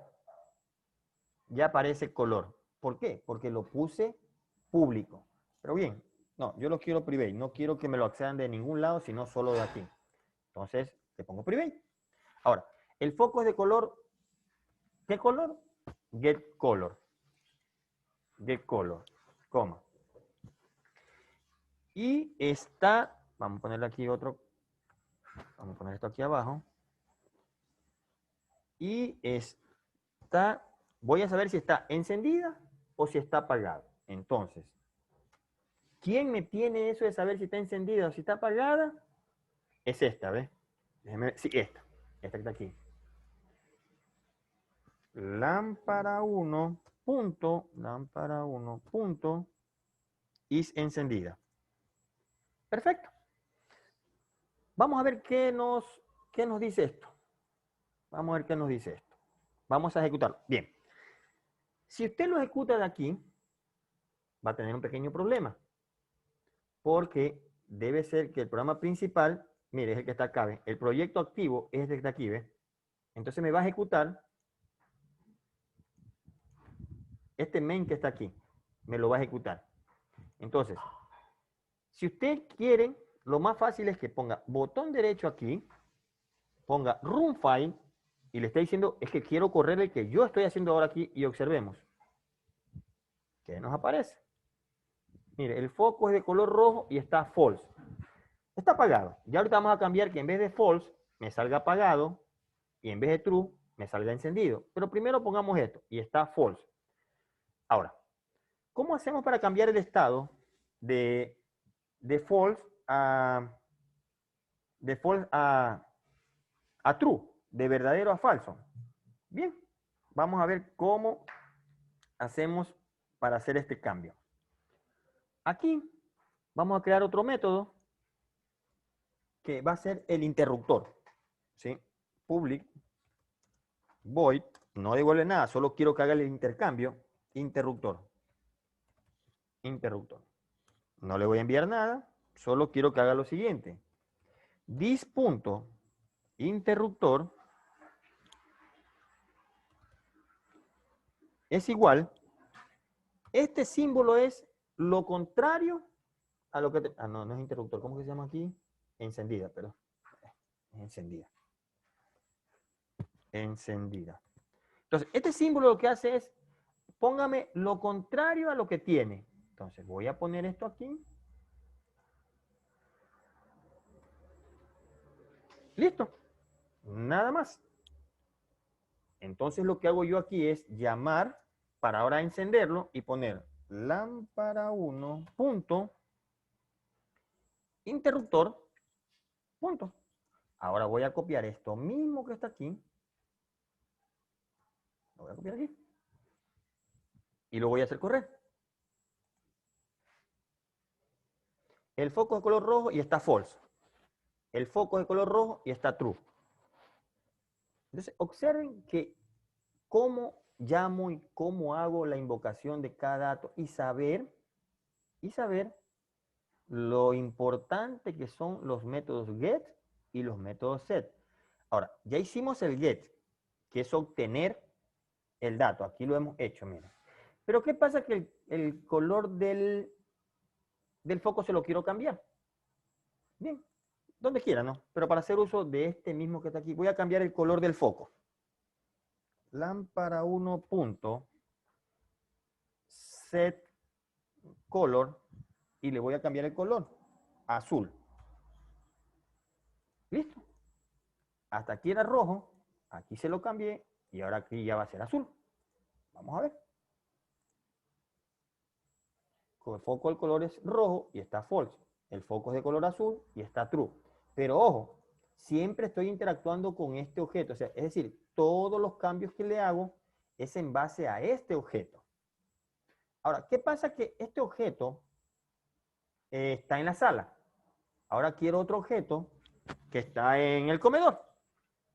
Ya aparece color. ¿Por qué? Porque lo puse público. Pero bien, no, yo lo quiero private, no quiero que me lo accedan de ningún lado, sino solo de aquí. Entonces, le pongo private. Ahora, el foco es de color, ¿qué color? Get color. Get color, coma. Y está, vamos a ponerle aquí otro, vamos a poner esto aquí abajo. Y está, voy a saber si está encendida o si está apagada. Entonces, ¿quién me tiene eso de saber si está encendida o si está apagada? Es esta, ¿ves? Sí, esta que está aquí. Lámpara 1 punto, is encendida. Perfecto. Vamos a ver qué nos dice esto. Vamos a ver qué nos dice esto. Vamos a ejecutarlo. Bien. Si usted lo ejecuta de aquí, va a tener un pequeño problema. Porque debe ser que el programa principal, mire, es el que está acá, ¿ves? El proyecto activo es este que está aquí, ¿ves? Entonces me va a ejecutar este main que está aquí. Me lo va a ejecutar. Entonces, si usted quiere, lo más fácil es que ponga botón derecho aquí, ponga Run File, y le está diciendo, es que quiero correr el que yo estoy haciendo ahora aquí, y observemos. ¿Qué nos aparece? Mire, el foco es de color rojo y está false. Está apagado. Ya ahorita vamos a cambiar que en vez de false, me salga apagado, y en vez de true, me salga encendido. Pero primero pongamos esto, y está false. Ahora, ¿cómo hacemos para cambiar el estado de false a true, de verdadero a falso? Bien, vamos a ver cómo hacemos para hacer este cambio. Aquí vamos a crear otro método que va a ser el interruptor, ¿sí? Public void, no devuelve nada, solo quiero que haga el intercambio, interruptor. No le voy a enviar nada, solo quiero que haga lo siguiente. This.interruptor es igual. Este símbolo es lo contrario a lo que... no, no es interruptor. ¿Cómo que se llama aquí? Encendida, perdón. Encendida. Entonces, este símbolo lo que hace es, póngame lo contrario a lo que tiene. Entonces, voy a poner esto aquí. Listo. Nada más. Entonces, lo que hago yo aquí es llamar para ahora encenderlo y poner lámpara 1 punto interruptor punto. Ahora voy a copiar esto mismo que está aquí. Lo voy a copiar aquí. Y lo voy a hacer correr. El foco es de color rojo y está false. El foco es de color rojo y está true. Entonces, observen que cómo llamo y cómo hago la invocación de cada dato y saber lo importante que son los métodos get y los métodos set. Ahora, ya hicimos el get, que es obtener el dato. Aquí lo hemos hecho, miren. Pero ¿qué pasa? Que el color del foco se lo quiero cambiar. Bien, donde quiera, ¿no? Pero para hacer uso de este mismo que está aquí, voy a cambiar el color del foco. Lámpara 1 punto set color y le voy a cambiar el color azul. ¿Listo? Hasta aquí era rojo, aquí se lo cambié y ahora aquí ya va a ser azul. Vamos a ver. Con el foco el color es rojo y está false. El foco es de color azul y está true. Pero ojo, siempre estoy interactuando con este objeto. O sea, es decir, todos los cambios que le hago es en base a este objeto. Ahora, ¿qué pasa? Que este objeto está en la sala. Ahora quiero otro objeto que está en el comedor.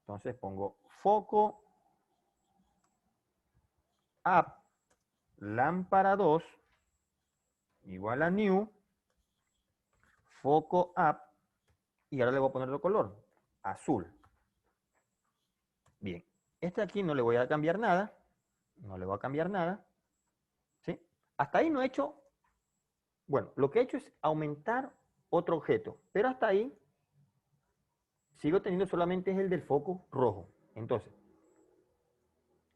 Entonces pongo foco app lámpara 2 igual a new foco app y ahora le voy a poner otro color, azul. Bien, este aquí no le voy a cambiar nada, no le voy a cambiar nada, ¿sí? Hasta ahí no he hecho, bueno, lo que he hecho es aumentar otro objeto, pero hasta ahí sigo teniendo solamente es el del foco rojo. Entonces,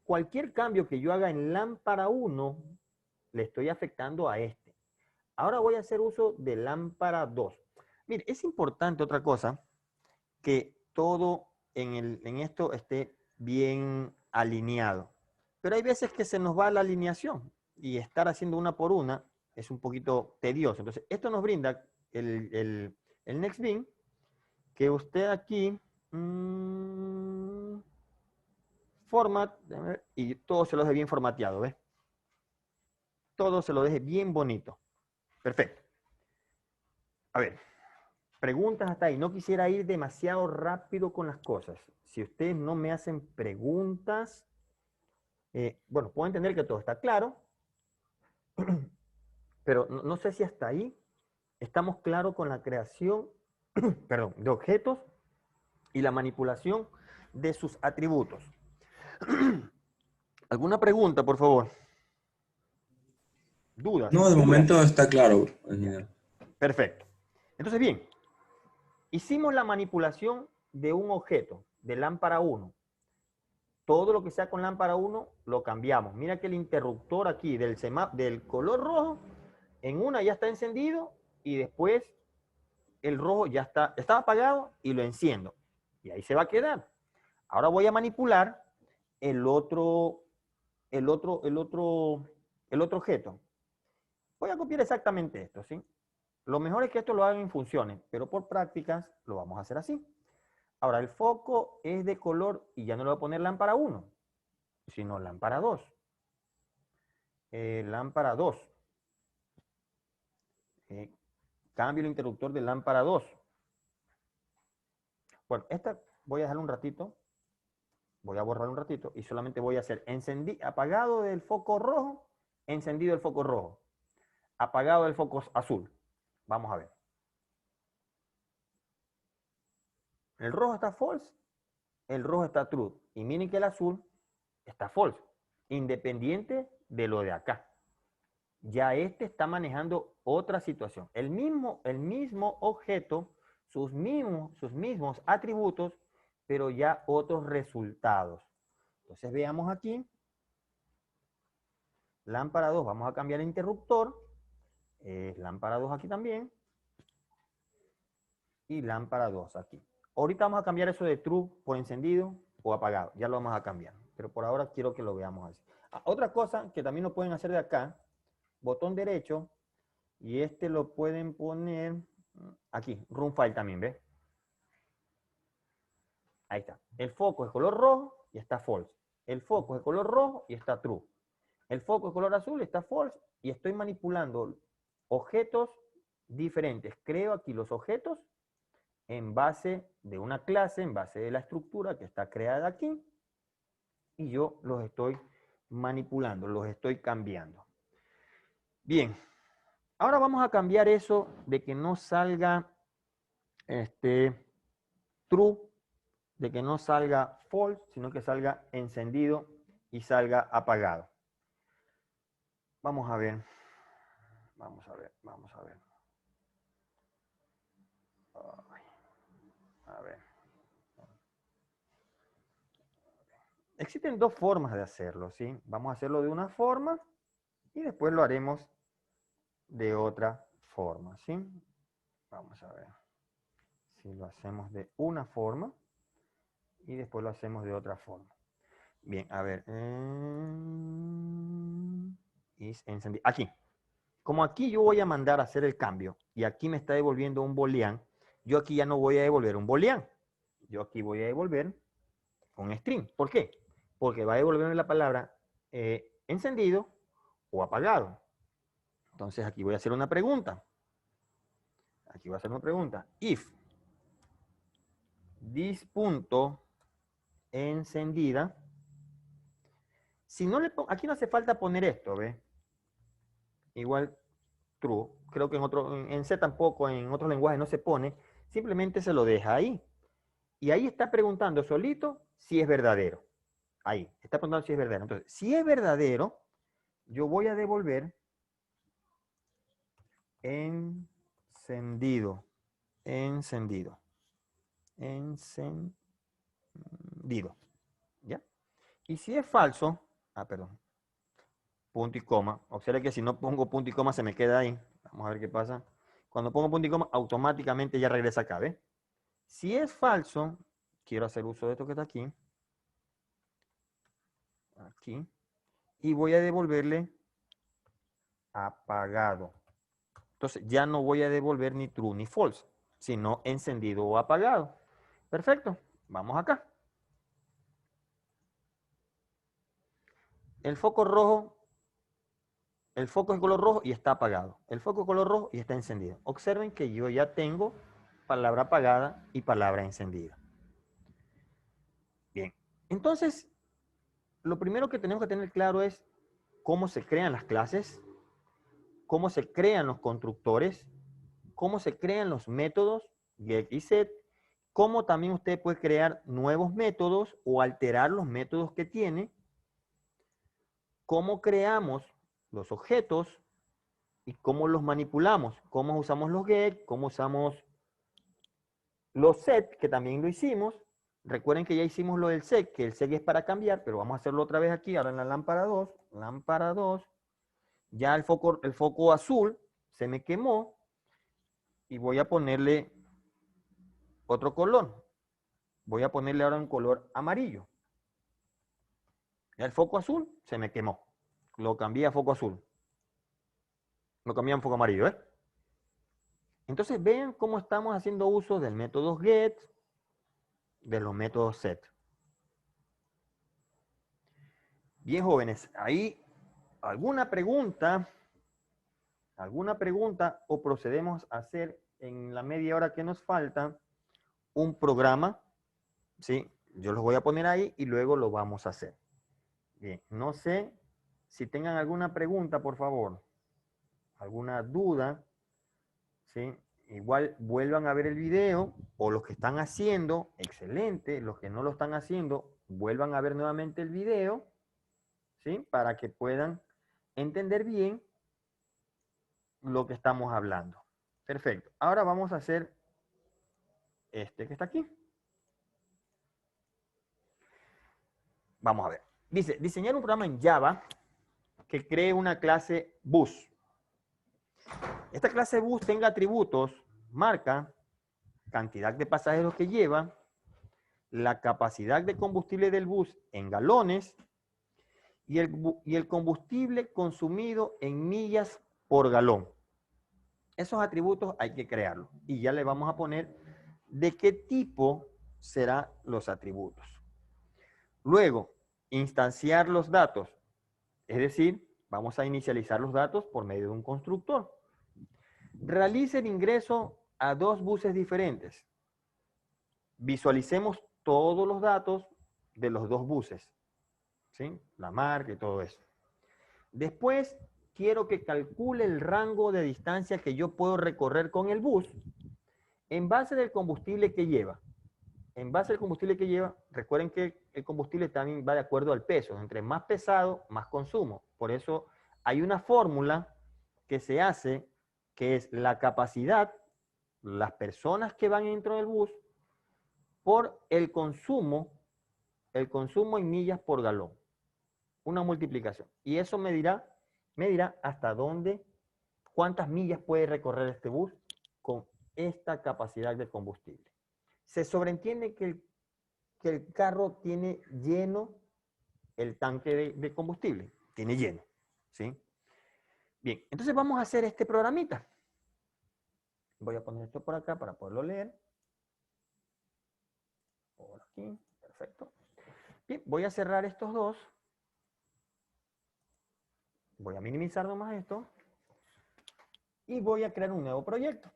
cualquier cambio que yo haga en lámpara 1, le estoy afectando a este. Ahora voy a hacer uso de lámpara 2. Mire, es importante otra cosa, que todo en esto esté bien alineado. Pero hay veces que se nos va la alineación y estar haciendo una por una es un poquito tedioso. Entonces, esto nos brinda el NextBeam, que usted aquí, format, y todo se lo deje bien formateado, ¿ves? Todo se lo deje bien bonito. Perfecto. A ver, preguntas hasta ahí. No quisiera ir demasiado rápido con las cosas. Si ustedes no me hacen preguntas, bueno, puedo entender que todo está claro, pero no sé si hasta ahí estamos claros con la creación, perdón, de objetos y la manipulación de sus atributos. ¿Alguna pregunta, por favor? ¿Dudas? No, de ¿Dudas? momento está claro, Ya. ingeniero. Perfecto. Entonces, bien, hicimos la manipulación de un objeto, de lámpara 1. Todo lo que sea con lámpara 1 lo cambiamos. Mira que el interruptor aquí del color rojo, en una ya está encendido y después el rojo ya estaba apagado y lo enciendo. Y ahí se va a quedar. Ahora voy a manipular el otro objeto. Voy a copiar exactamente esto, ¿sí? Lo mejor es que esto lo hagan en funciones, pero por prácticas lo vamos a hacer así. Ahora, el foco es de color, y ya no le voy a poner lámpara 1, sino lámpara 2. Lámpara 2. Cambio el interruptor de lámpara 2. Bueno, esta voy a dejar un ratito. Voy a borrar un ratito y solamente voy a hacer apagado del foco rojo, encendido el foco rojo, apagado del foco azul. Vamos a ver. El rojo está false, el rojo está true. Y miren que el azul está false, independiente de lo de acá. Ya este está manejando otra situación. El mismo objeto, sus mismos atributos, pero ya otros resultados. Entonces veamos aquí. Lámpara 2, vamos a cambiar el interruptor. Lámpara 2 aquí también. Y lámpara 2 aquí. Ahorita vamos a cambiar eso de true por encendido o apagado. Ya lo vamos a cambiar. Pero por ahora quiero que lo veamos así. Otra cosa que también lo pueden hacer de acá. Botón derecho. Y este lo pueden poner aquí. Run file también, ¿ves? Ahí está. El foco es color rojo y está false. El foco es color rojo y está true. El foco es color azul y está false. Y estoy manipulando objetos diferentes. Creo aquí los objetos en base de una clase, en base de la estructura que está creada aquí. Y yo los estoy manipulando, los estoy cambiando. Bien, ahora vamos a cambiar eso de que no salga true, de que no salga false, sino que salga encendido y salga apagado. Vamos a ver. Vamos a ver, vamos a ver. A ver. Existen dos formas de hacerlo, ¿sí? Vamos a hacerlo de una forma y después lo haremos de otra forma, ¿sí? Vamos a ver. Si lo hacemos de una forma y después lo hacemos de otra forma. Bien, a ver. Aquí. Como aquí yo voy a mandar a hacer el cambio y aquí me está devolviendo un boolean, yo aquí ya no voy a devolver un boolean. Yo aquí voy a devolver un string. ¿Por qué? Porque va a devolverme la palabra encendido o apagado. Entonces aquí voy a hacer una pregunta. Aquí voy a hacer una pregunta. If this punto encendida, si no le pongo, aquí no hace falta poner esto, ¿ve? Igual true. Creo que en C tampoco, en otros lenguajes no se pone. Simplemente se lo deja ahí. Y ahí está preguntando solito si es verdadero. Ahí, está preguntando si es verdadero. Entonces, si es verdadero, yo voy a devolver encendido. Encendido. Encendido. ¿Ya? Y si es falso, perdón, punto y coma. Observe que si no pongo punto y coma se me queda ahí. Vamos a ver qué pasa. Cuando pongo punto y coma, automáticamente ya regresa acá, ¿ves? Si es falso, quiero hacer uso de esto que está aquí. Aquí. Y voy a devolverle apagado. Entonces ya no voy a devolver ni true ni false, sino encendido o apagado. Perfecto. Vamos acá. El foco rojo, el foco es de color rojo y está apagado. El foco es de color rojo y está encendido. Observen que yo ya tengo palabra apagada y palabra encendida. Bien. Entonces, lo primero que tenemos que tener claro es cómo se crean las clases, cómo se crean los constructores, cómo se crean los métodos get y set, cómo también usted puede crear nuevos métodos o alterar los métodos que tiene, cómo creamos los objetos y cómo los manipulamos, cómo usamos los get, cómo usamos los set, que también lo hicimos. Recuerden que ya hicimos lo del set, que el set es para cambiar, pero vamos a hacerlo otra vez aquí, ahora en la lámpara 2, lámpara 2, ya el foco azul se me quemó y voy a ponerle otro color. Voy a ponerle ahora un color amarillo. Ya el foco azul se me quemó. Lo cambié a foco azul. Lo cambié a foco amarillo, ¿eh? Entonces vean cómo estamos haciendo uso del método get, de los métodos set. Bien, jóvenes, ¿hay alguna pregunta o procedemos a hacer en la media hora que nos falta un programa? ¿Sí? Yo los voy a poner ahí y luego lo vamos a hacer. Bien, no sé si tengan alguna pregunta, por favor. ¿Alguna duda? ¿Sí? Igual vuelvan a ver el video, o los que están haciendo, excelente. Los que no lo están haciendo, vuelvan a ver nuevamente el video, ¿sí? Para que puedan entender bien lo que estamos hablando. Perfecto. Ahora vamos a hacer este que está aquí. Vamos a ver. Dice, diseñar un programa en Java que cree una clase bus. Esta clase bus tenga atributos, marca, cantidad de pasajeros que lleva, la capacidad de combustible del bus en galones y el combustible consumido en millas por galón. Esos atributos hay que crearlos y ya le vamos a poner de qué tipo serán los atributos. Luego, instanciar los datos, es decir, vamos a inicializar los datos por medio de un constructor. Realice el ingreso a dos buses diferentes. Visualicemos todos los datos de los dos buses. ¿sí? La marca y todo eso. Después, quiero que calcule el rango de distancia que yo puedo recorrer con el bus en base del combustible que lleva. En base al combustible que lleva, recuerden que el combustible también va de acuerdo al peso. Entre más pesado, más consumo. Por eso hay una fórmula que se hace, que es la capacidad, las personas que van dentro del bus, por el consumo en millas por galón. Una multiplicación. Y eso me dirá hasta dónde, cuántas millas puede recorrer este bus con esta capacidad de combustible. Se sobreentiende que el carro tiene lleno el tanque de combustible. Tiene lleno. ¿Sí? Bien, entonces vamos a hacer este programita. Voy a poner esto por acá para poderlo leer. Por aquí, perfecto. Bien, voy a cerrar estos dos. Voy a minimizar nomás esto. Y voy a crear un nuevo proyecto.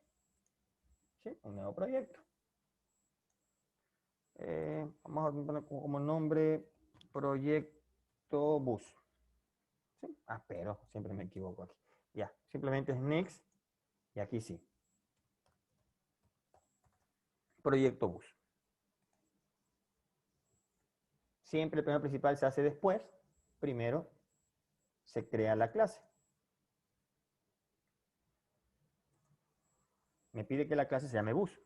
¿Sí? Un nuevo proyecto. Vamos a poner como nombre proyecto bus. ¿Sí? Ah, pero siempre me equivoco aquí. Ya, simplemente es next. Y aquí sí. Proyecto bus. Siempre el tema principal se hace después. Primero se crea la clase. Me pide que la clase se llame bus.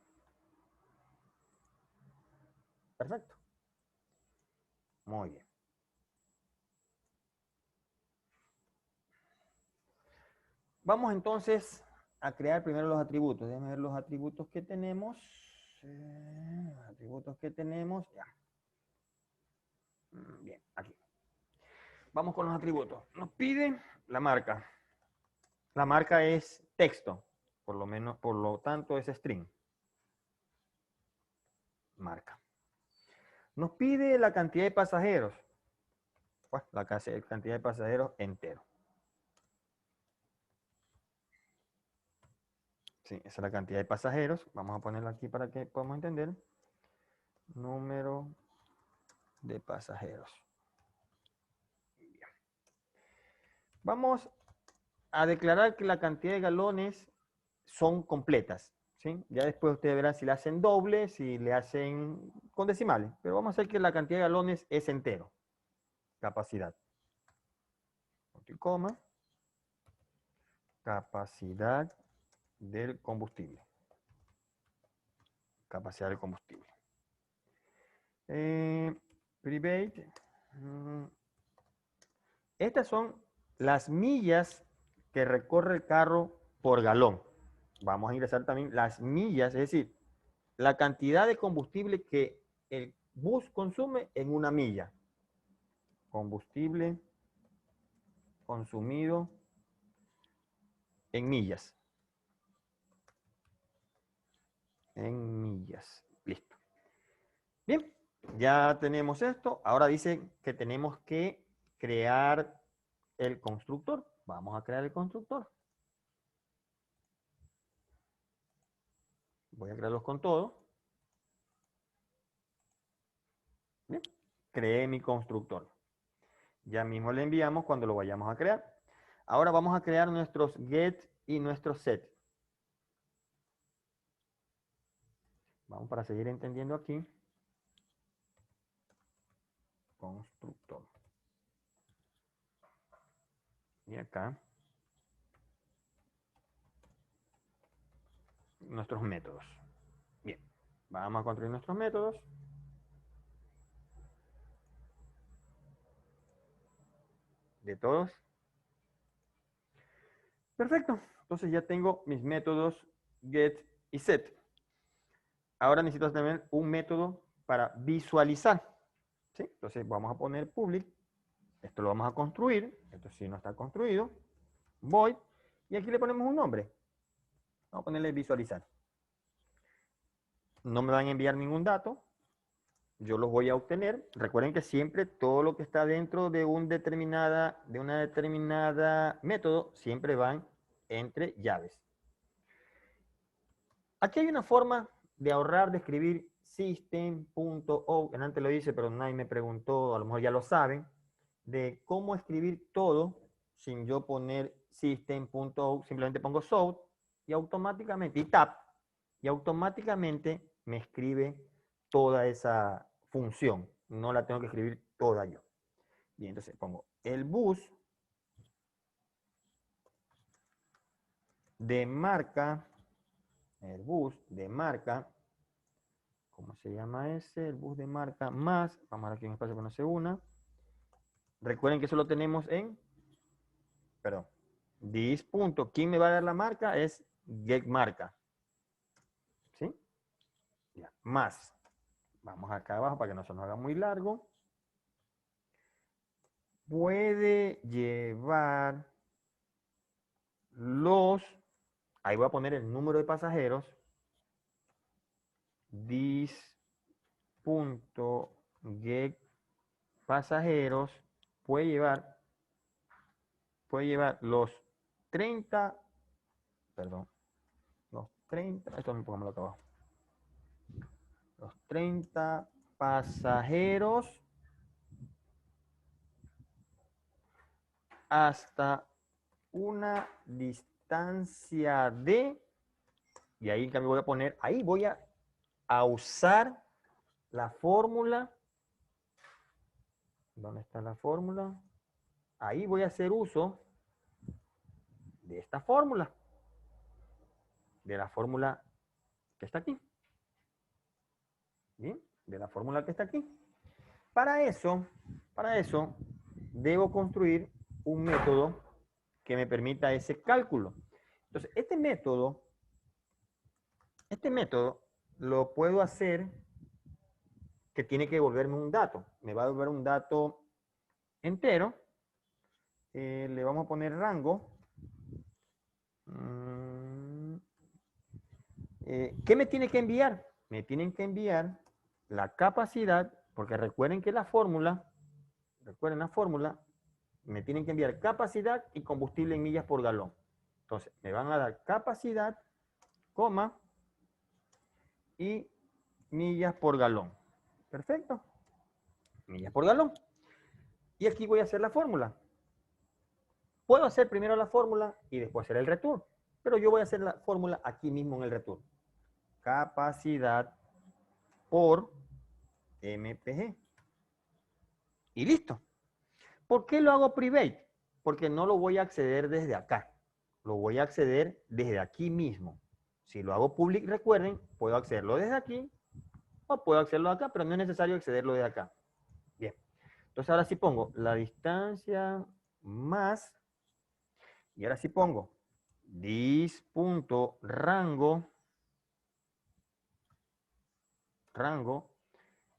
Perfecto. Muy bien. Vamos entonces a crear primero los atributos. Déjenme ver los atributos que tenemos. Los atributos que tenemos. Ya. Bien, aquí. Vamos con los atributos. Nos pide la marca. La marca es texto. Por lo menos, por lo tanto, es string. Marca. Nos pide la cantidad de pasajeros. Bueno, la cantidad de pasajeros entero. Sí, esa es la cantidad de pasajeros. Vamos a ponerlo aquí para que podamos entender. Número de pasajeros. Bien. Vamos a declarar que la cantidad de galones son completas. ¿Sí? Ya después ustedes verán si le hacen doble, si le hacen con decimales. Pero vamos a hacer que la cantidad de galones es entero. Capacidad. Punto y coma. Capacidad del combustible. Capacidad del combustible. Private. Estas son las millas que recorre el carro por galón. Vamos a ingresar también las millas, es decir, la cantidad de combustible que el bus consume en una milla. Combustible consumido en millas. En millas. Listo. Bien, ya tenemos esto. Ahora dice que tenemos que crear el constructor. Vamos a crear el constructor. Voy a crearlos con todo. Bien, creé mi constructor. Ya mismo le enviamos cuando lo vayamos a crear. Ahora vamos a crear nuestros get y nuestros set. Vamos para seguir entendiendo aquí. Constructor. Y acá. Nuestros métodos. Bien. Vamos a construir nuestros métodos. De todos. Perfecto. Entonces ya tengo mis métodos get y set. Ahora necesito también un método para visualizar. ¿Sí? Entonces vamos a poner public. Esto lo vamos a construir. Esto sí no está construido. Void. Y aquí le ponemos un nombre. Vamos a ponerle visualizar. No me van a enviar ningún dato. Yo los voy a obtener. Recuerden que siempre todo lo que está dentro de una determinada método siempre van entre llaves. Aquí hay una forma de ahorrar, de escribir system.out. Antes lo hice, pero nadie me preguntó, a lo mejor ya lo saben. de cómo escribir todo sin yo poner system.out, simplemente pongo south y automáticamente, y tab, y automáticamente me escribe toda esa función. No la tengo que escribir toda yo. Bien, entonces pongo el bus de marca, ¿cómo se llama ese? El bus de marca más, vamos a ver aquí un espacio que no se una. Recuerden que eso lo tenemos en, perdón, this punto. ¿Quién me va a dar la marca? Es get marca. ¿Sí? Ya, más. Vamos acá abajo para que no se nos haga muy largo. Puede llevar los, ahí voy a poner el número de pasajeros, this punto get pasajeros, puede llevar los 30, perdón, los 30, esto no pongámoslo acá abajo, los 30 pasajeros hasta una distancia de, y ahí también voy a poner, ahí voy a usar la fórmula. ¿Dónde está la fórmula? Ahí voy a hacer uso de esta fórmula, de la fórmula que está aquí. ¿Bien? De la fórmula que está aquí. Para eso, debo construir un método que me permita ese cálculo. Entonces, este método lo puedo hacer que tiene que devolverme un dato. Me va a devolver un dato entero. Le vamos a poner rango. ¿Qué me tiene que enviar? Me tienen que enviar la capacidad, porque recuerden que la fórmula, me tienen que enviar capacidad y combustible en millas por galón. Entonces, me van a dar capacidad, coma, y millas por galón. Perfecto. Millas por galón. Y aquí voy a hacer la fórmula. Puedo hacer primero la fórmula y después hacer el return. Pero yo voy a hacer la fórmula aquí mismo en el return. Capacidad por MPG. Y listo. ¿Por qué lo hago private? Porque no lo voy a acceder desde acá. Lo voy a acceder desde aquí mismo. Si lo hago public, recuerden, puedo accederlo desde aquí o puedo accederlo acá, pero no es necesario accederlo desde acá. Bien. Entonces ahora sí pongo la distancia más, y ahora sí pongo dis.rango,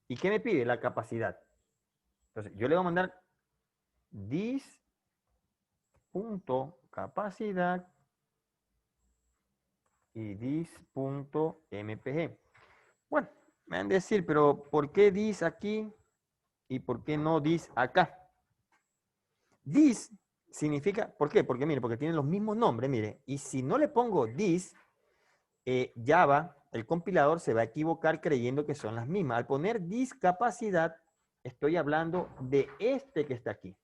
¿y qué me pide? La capacidad. Entonces yo le voy a mandar dis.capacidad y dis.mpg. Bueno, me van a decir, pero ¿por qué dis aquí y por qué no dis acá? Dis significa, ¿por qué? Porque mire, porque tienen los mismos nombres, mire, y si no le pongo dis, Java, el compilador se va a equivocar creyendo que son las mismas. Al poner discapacidad, estoy hablando de este que está aquí.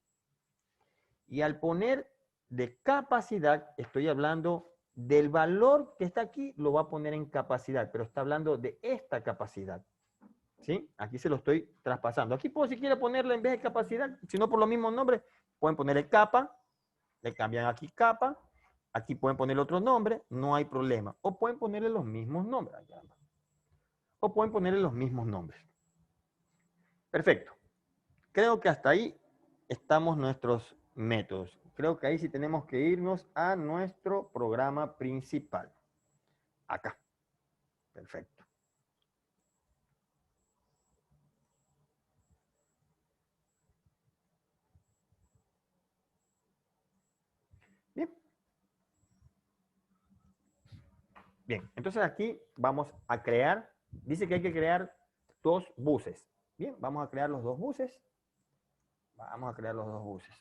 Y al poner de capacidad, estoy hablando del valor que está aquí, lo va a poner en capacidad, pero está hablando de esta capacidad. ¿Sí? Aquí se lo estoy traspasando. Aquí puedo, si quiere ponerle en vez de capacidad, si no por los mismos nombres, pueden ponerle capa, le cambian aquí capa, aquí pueden poner otro nombre, no hay problema. O pueden ponerle los mismos nombres. O pueden ponerle los mismos nombres. Perfecto. Creo que hasta ahí estamos nuestros métodos. Creo que ahí sí tenemos que irnos a nuestro programa principal. Acá. Perfecto. Bien. Bien, entonces aquí vamos a crear, dice que hay que crear 2 buses. Bien, vamos a crear los 2 buses. Vamos a crear los 2 buses.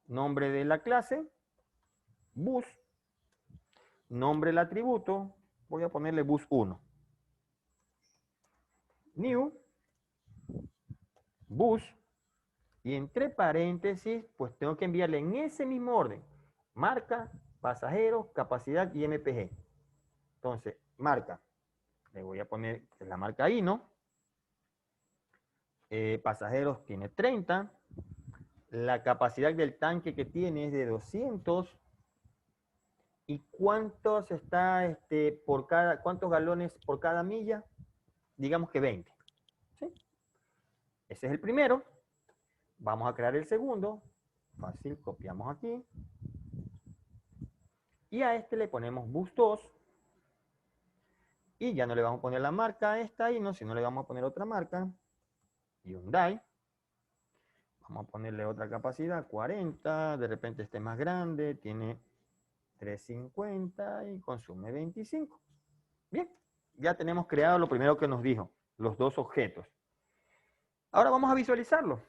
Nombre de la clase, bus. Nombre del atributo, voy a ponerle bus 1. New, bus, Y entre paréntesis, pues tengo que enviarle en ese mismo orden. Marca, pasajeros, capacidad y MPG. Entonces, marca. Le voy a poner la marca ahí, ¿no? Pasajeros tiene 30. La capacidad del tanque que tiene es de 200. ¿Y cuántos está cuántos galones por cada milla? Digamos que 20. ¿Sí? Ese es el primero. Vamos a crear el segundo. Fácil, copiamos aquí. Y a este le ponemos bus 2. Y ya no le vamos a poner la marca esta ahí, no, sino le vamos a poner otra marca. Hyundai. Vamos a ponerle otra capacidad, 40. De repente este más grande, tiene 350 y consume 25. Bien, ya tenemos creado lo primero que nos dijo, los dos objetos. Ahora vamos a visualizarlo.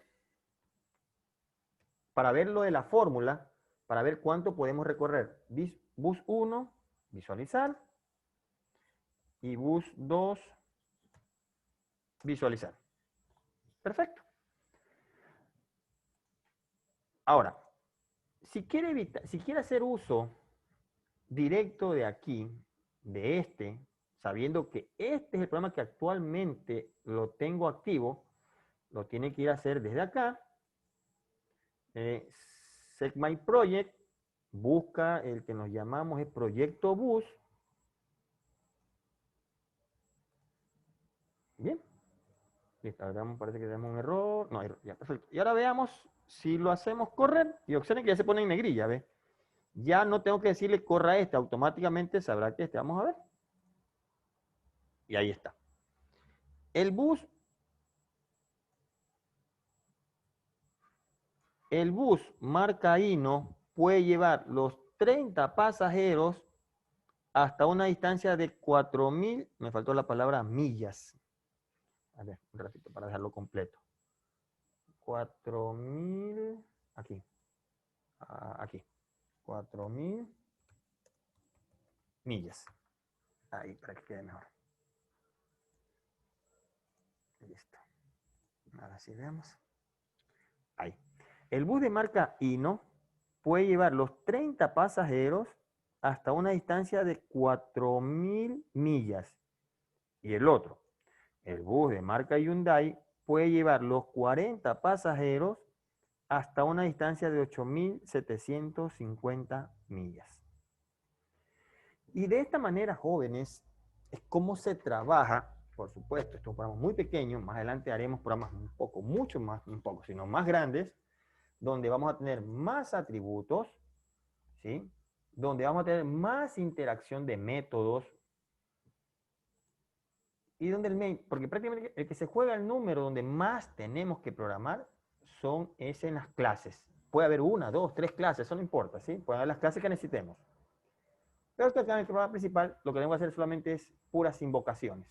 Para ver lo de la fórmula, para ver cuánto podemos recorrer. Bus 1, visualizar. Y bus 2, visualizar. Perfecto. Ahora, si quiere hacer uso directo de aquí, de sabiendo que este es el programa que actualmente lo tengo activo, lo tiene que ir a hacer desde acá. Set My Project, busca el que nos llamamos el proyecto bus. Bien. Listo, ahora parece que tenemos un error. No, ya, perfecto. Y ahora veamos si lo hacemos correr. Y opciones que ya se ponen en negrilla, ¿ves? Ya no tengo que decirle corra este, automáticamente sabrá que este. Vamos a ver. Y ahí está. El bus marca Hino puede llevar los 30 pasajeros hasta una distancia de 4.000, me faltó la palabra millas. A ver, un ratito para dejarlo completo. 4.000, aquí. Aquí. 4.000 millas. Ahí, para que quede mejor. Listo. Ahora sí veamos. Ahí. El bus de marca Hino puede llevar los 30 pasajeros hasta una distancia de 4.000 millas. Y el otro, el bus de marca Hyundai, puede llevar los 40 pasajeros hasta una distancia de 8.750 millas. Y de esta manera, jóvenes, es como se trabaja. Por supuesto, estos programas muy pequeños, más adelante haremos programas sino más grandes, donde vamos a tener más atributos, ¿sí? Donde vamos a tener más interacción de métodos, y donde porque prácticamente el que se juega el número donde más tenemos que programar es en las clases. Puede haber 1, 2, 3 clases, eso no importa, ¿sí? Pueden haber las clases que necesitemos. Pero acá en el programa principal lo que tengo que hacer solamente es puras invocaciones.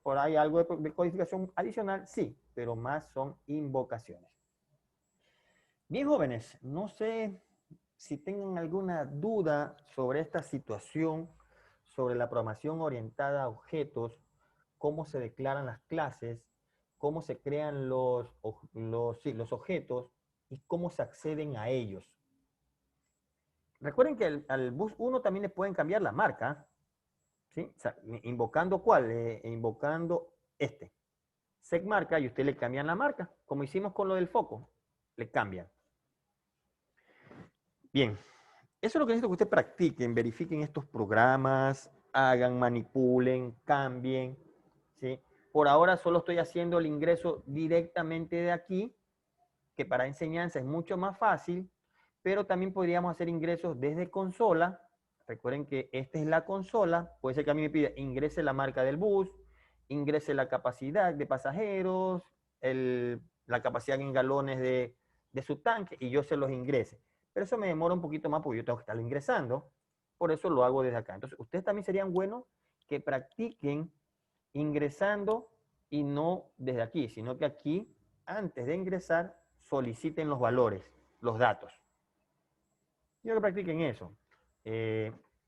Por ahí algo de codificación adicional, sí, pero más son invocaciones. Bien, jóvenes, no sé si tengan alguna duda sobre esta situación, sobre la programación orientada a objetos, cómo se declaran las clases, cómo se crean los objetos y cómo se acceden a ellos. Recuerden que al bus 1 también le pueden cambiar la marca, ¿sí? O sea, ¿invocando cuál? Invocando este. Set marca y usted le cambian la marca, como hicimos con lo del foco, le cambian. Bien, eso es lo que necesito que ustedes practiquen, verifiquen estos programas, hagan, manipulen, cambien, ¿sí? Por ahora solo estoy haciendo el ingreso directamente de aquí, que para enseñanza es mucho más fácil, pero también podríamos hacer ingresos desde consola. Recuerden que esta es la consola, puede ser que a mí me pida ingrese la marca del bus, ingrese la capacidad de pasajeros, la capacidad en galones de su tanque, y yo se los ingrese. Pero eso me demora un poquito más porque yo tengo que estarlo ingresando, por eso lo hago desde acá. Entonces, ustedes también serían buenos que practiquen ingresando y no desde aquí, sino que aquí, antes de ingresar, soliciten los valores, los datos. Quiero que practiquen eso.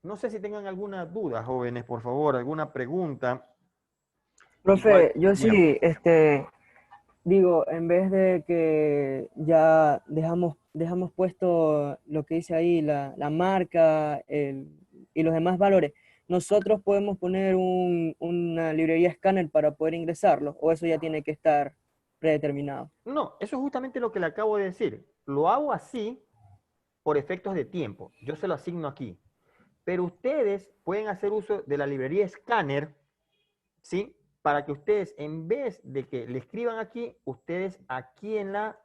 No sé si tengan alguna duda, jóvenes, por favor, alguna pregunta. Profe, Igual, yo dígame. sí, Digo, en vez de que ya dejamos puesto lo que dice ahí, la marca y los demás valores, nosotros podemos poner una librería escáner para poder ingresarlo, o eso ya tiene que estar predeterminado. No, eso es justamente lo que le acabo de decir. Lo hago así por efectos de tiempo. Yo se lo asigno aquí. Pero ustedes pueden hacer uso de la librería Scanner, ¿sí? Para que ustedes, en vez de que le escriban aquí, ustedes aquí en la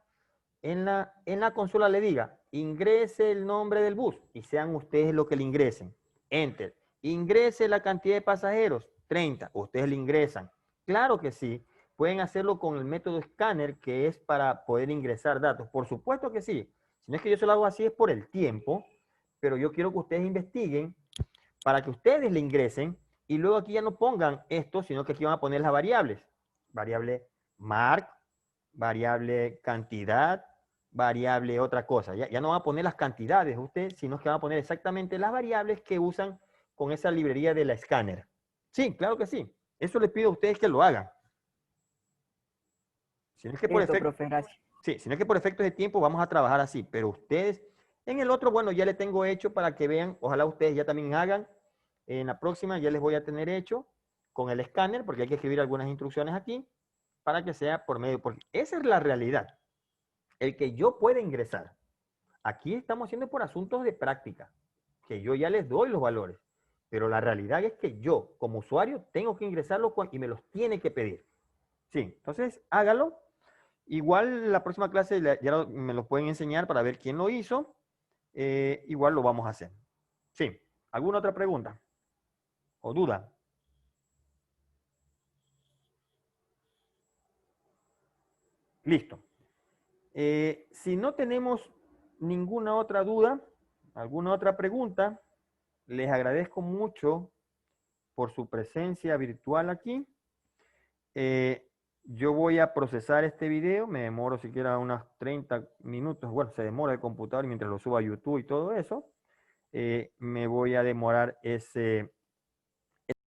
consola le diga, ingrese el nombre del bus y sean ustedes los que le ingresen. Enter. Ingrese la cantidad de pasajeros, 30. Ustedes le ingresan. Claro que sí. Pueden hacerlo con el método escáner, que es para poder ingresar datos. Por supuesto que sí. Si no es que yo se lo hago así, es por el tiempo, pero yo quiero que ustedes investiguen para que ustedes le ingresen y luego aquí ya no pongan esto, sino que aquí van a poner las variables. Variable mark, variable cantidad, variable otra cosa. Ya no van a poner las cantidades ustedes, sino que van a poner exactamente las variables que usan con esa librería de la escáner. Sí, claro que sí. Eso les pido a ustedes que lo hagan. Si no es que por Listo, efecto, profe, gracias. sí, si no es que por efectos de tiempo vamos a trabajar así, pero ustedes en el otro, bueno, ya le tengo hecho para que vean, ojalá ustedes ya también hagan. En la próxima ya les voy a tener hecho con el escáner, porque hay que escribir algunas instrucciones aquí, para que sea por medio, porque esa es la realidad. El que yo pueda ingresar. Aquí estamos haciendo por asuntos de práctica, que yo ya les doy los valores, pero la realidad es que yo, como usuario, tengo que ingresarlo y me los tiene que pedir. Sí, entonces hágalo. Igual la próxima clase ya me lo pueden enseñar para ver quién lo hizo. Igual lo vamos a hacer. Sí, ¿alguna otra pregunta o duda? Listo. Si no tenemos ninguna otra duda, alguna otra pregunta, les agradezco mucho por su presencia virtual aquí. Eh, yo voy a procesar este video, me demoro siquiera unos 30 minutos, bueno, se demora el computador mientras lo subo a YouTube y todo eso. Me voy a demorar ese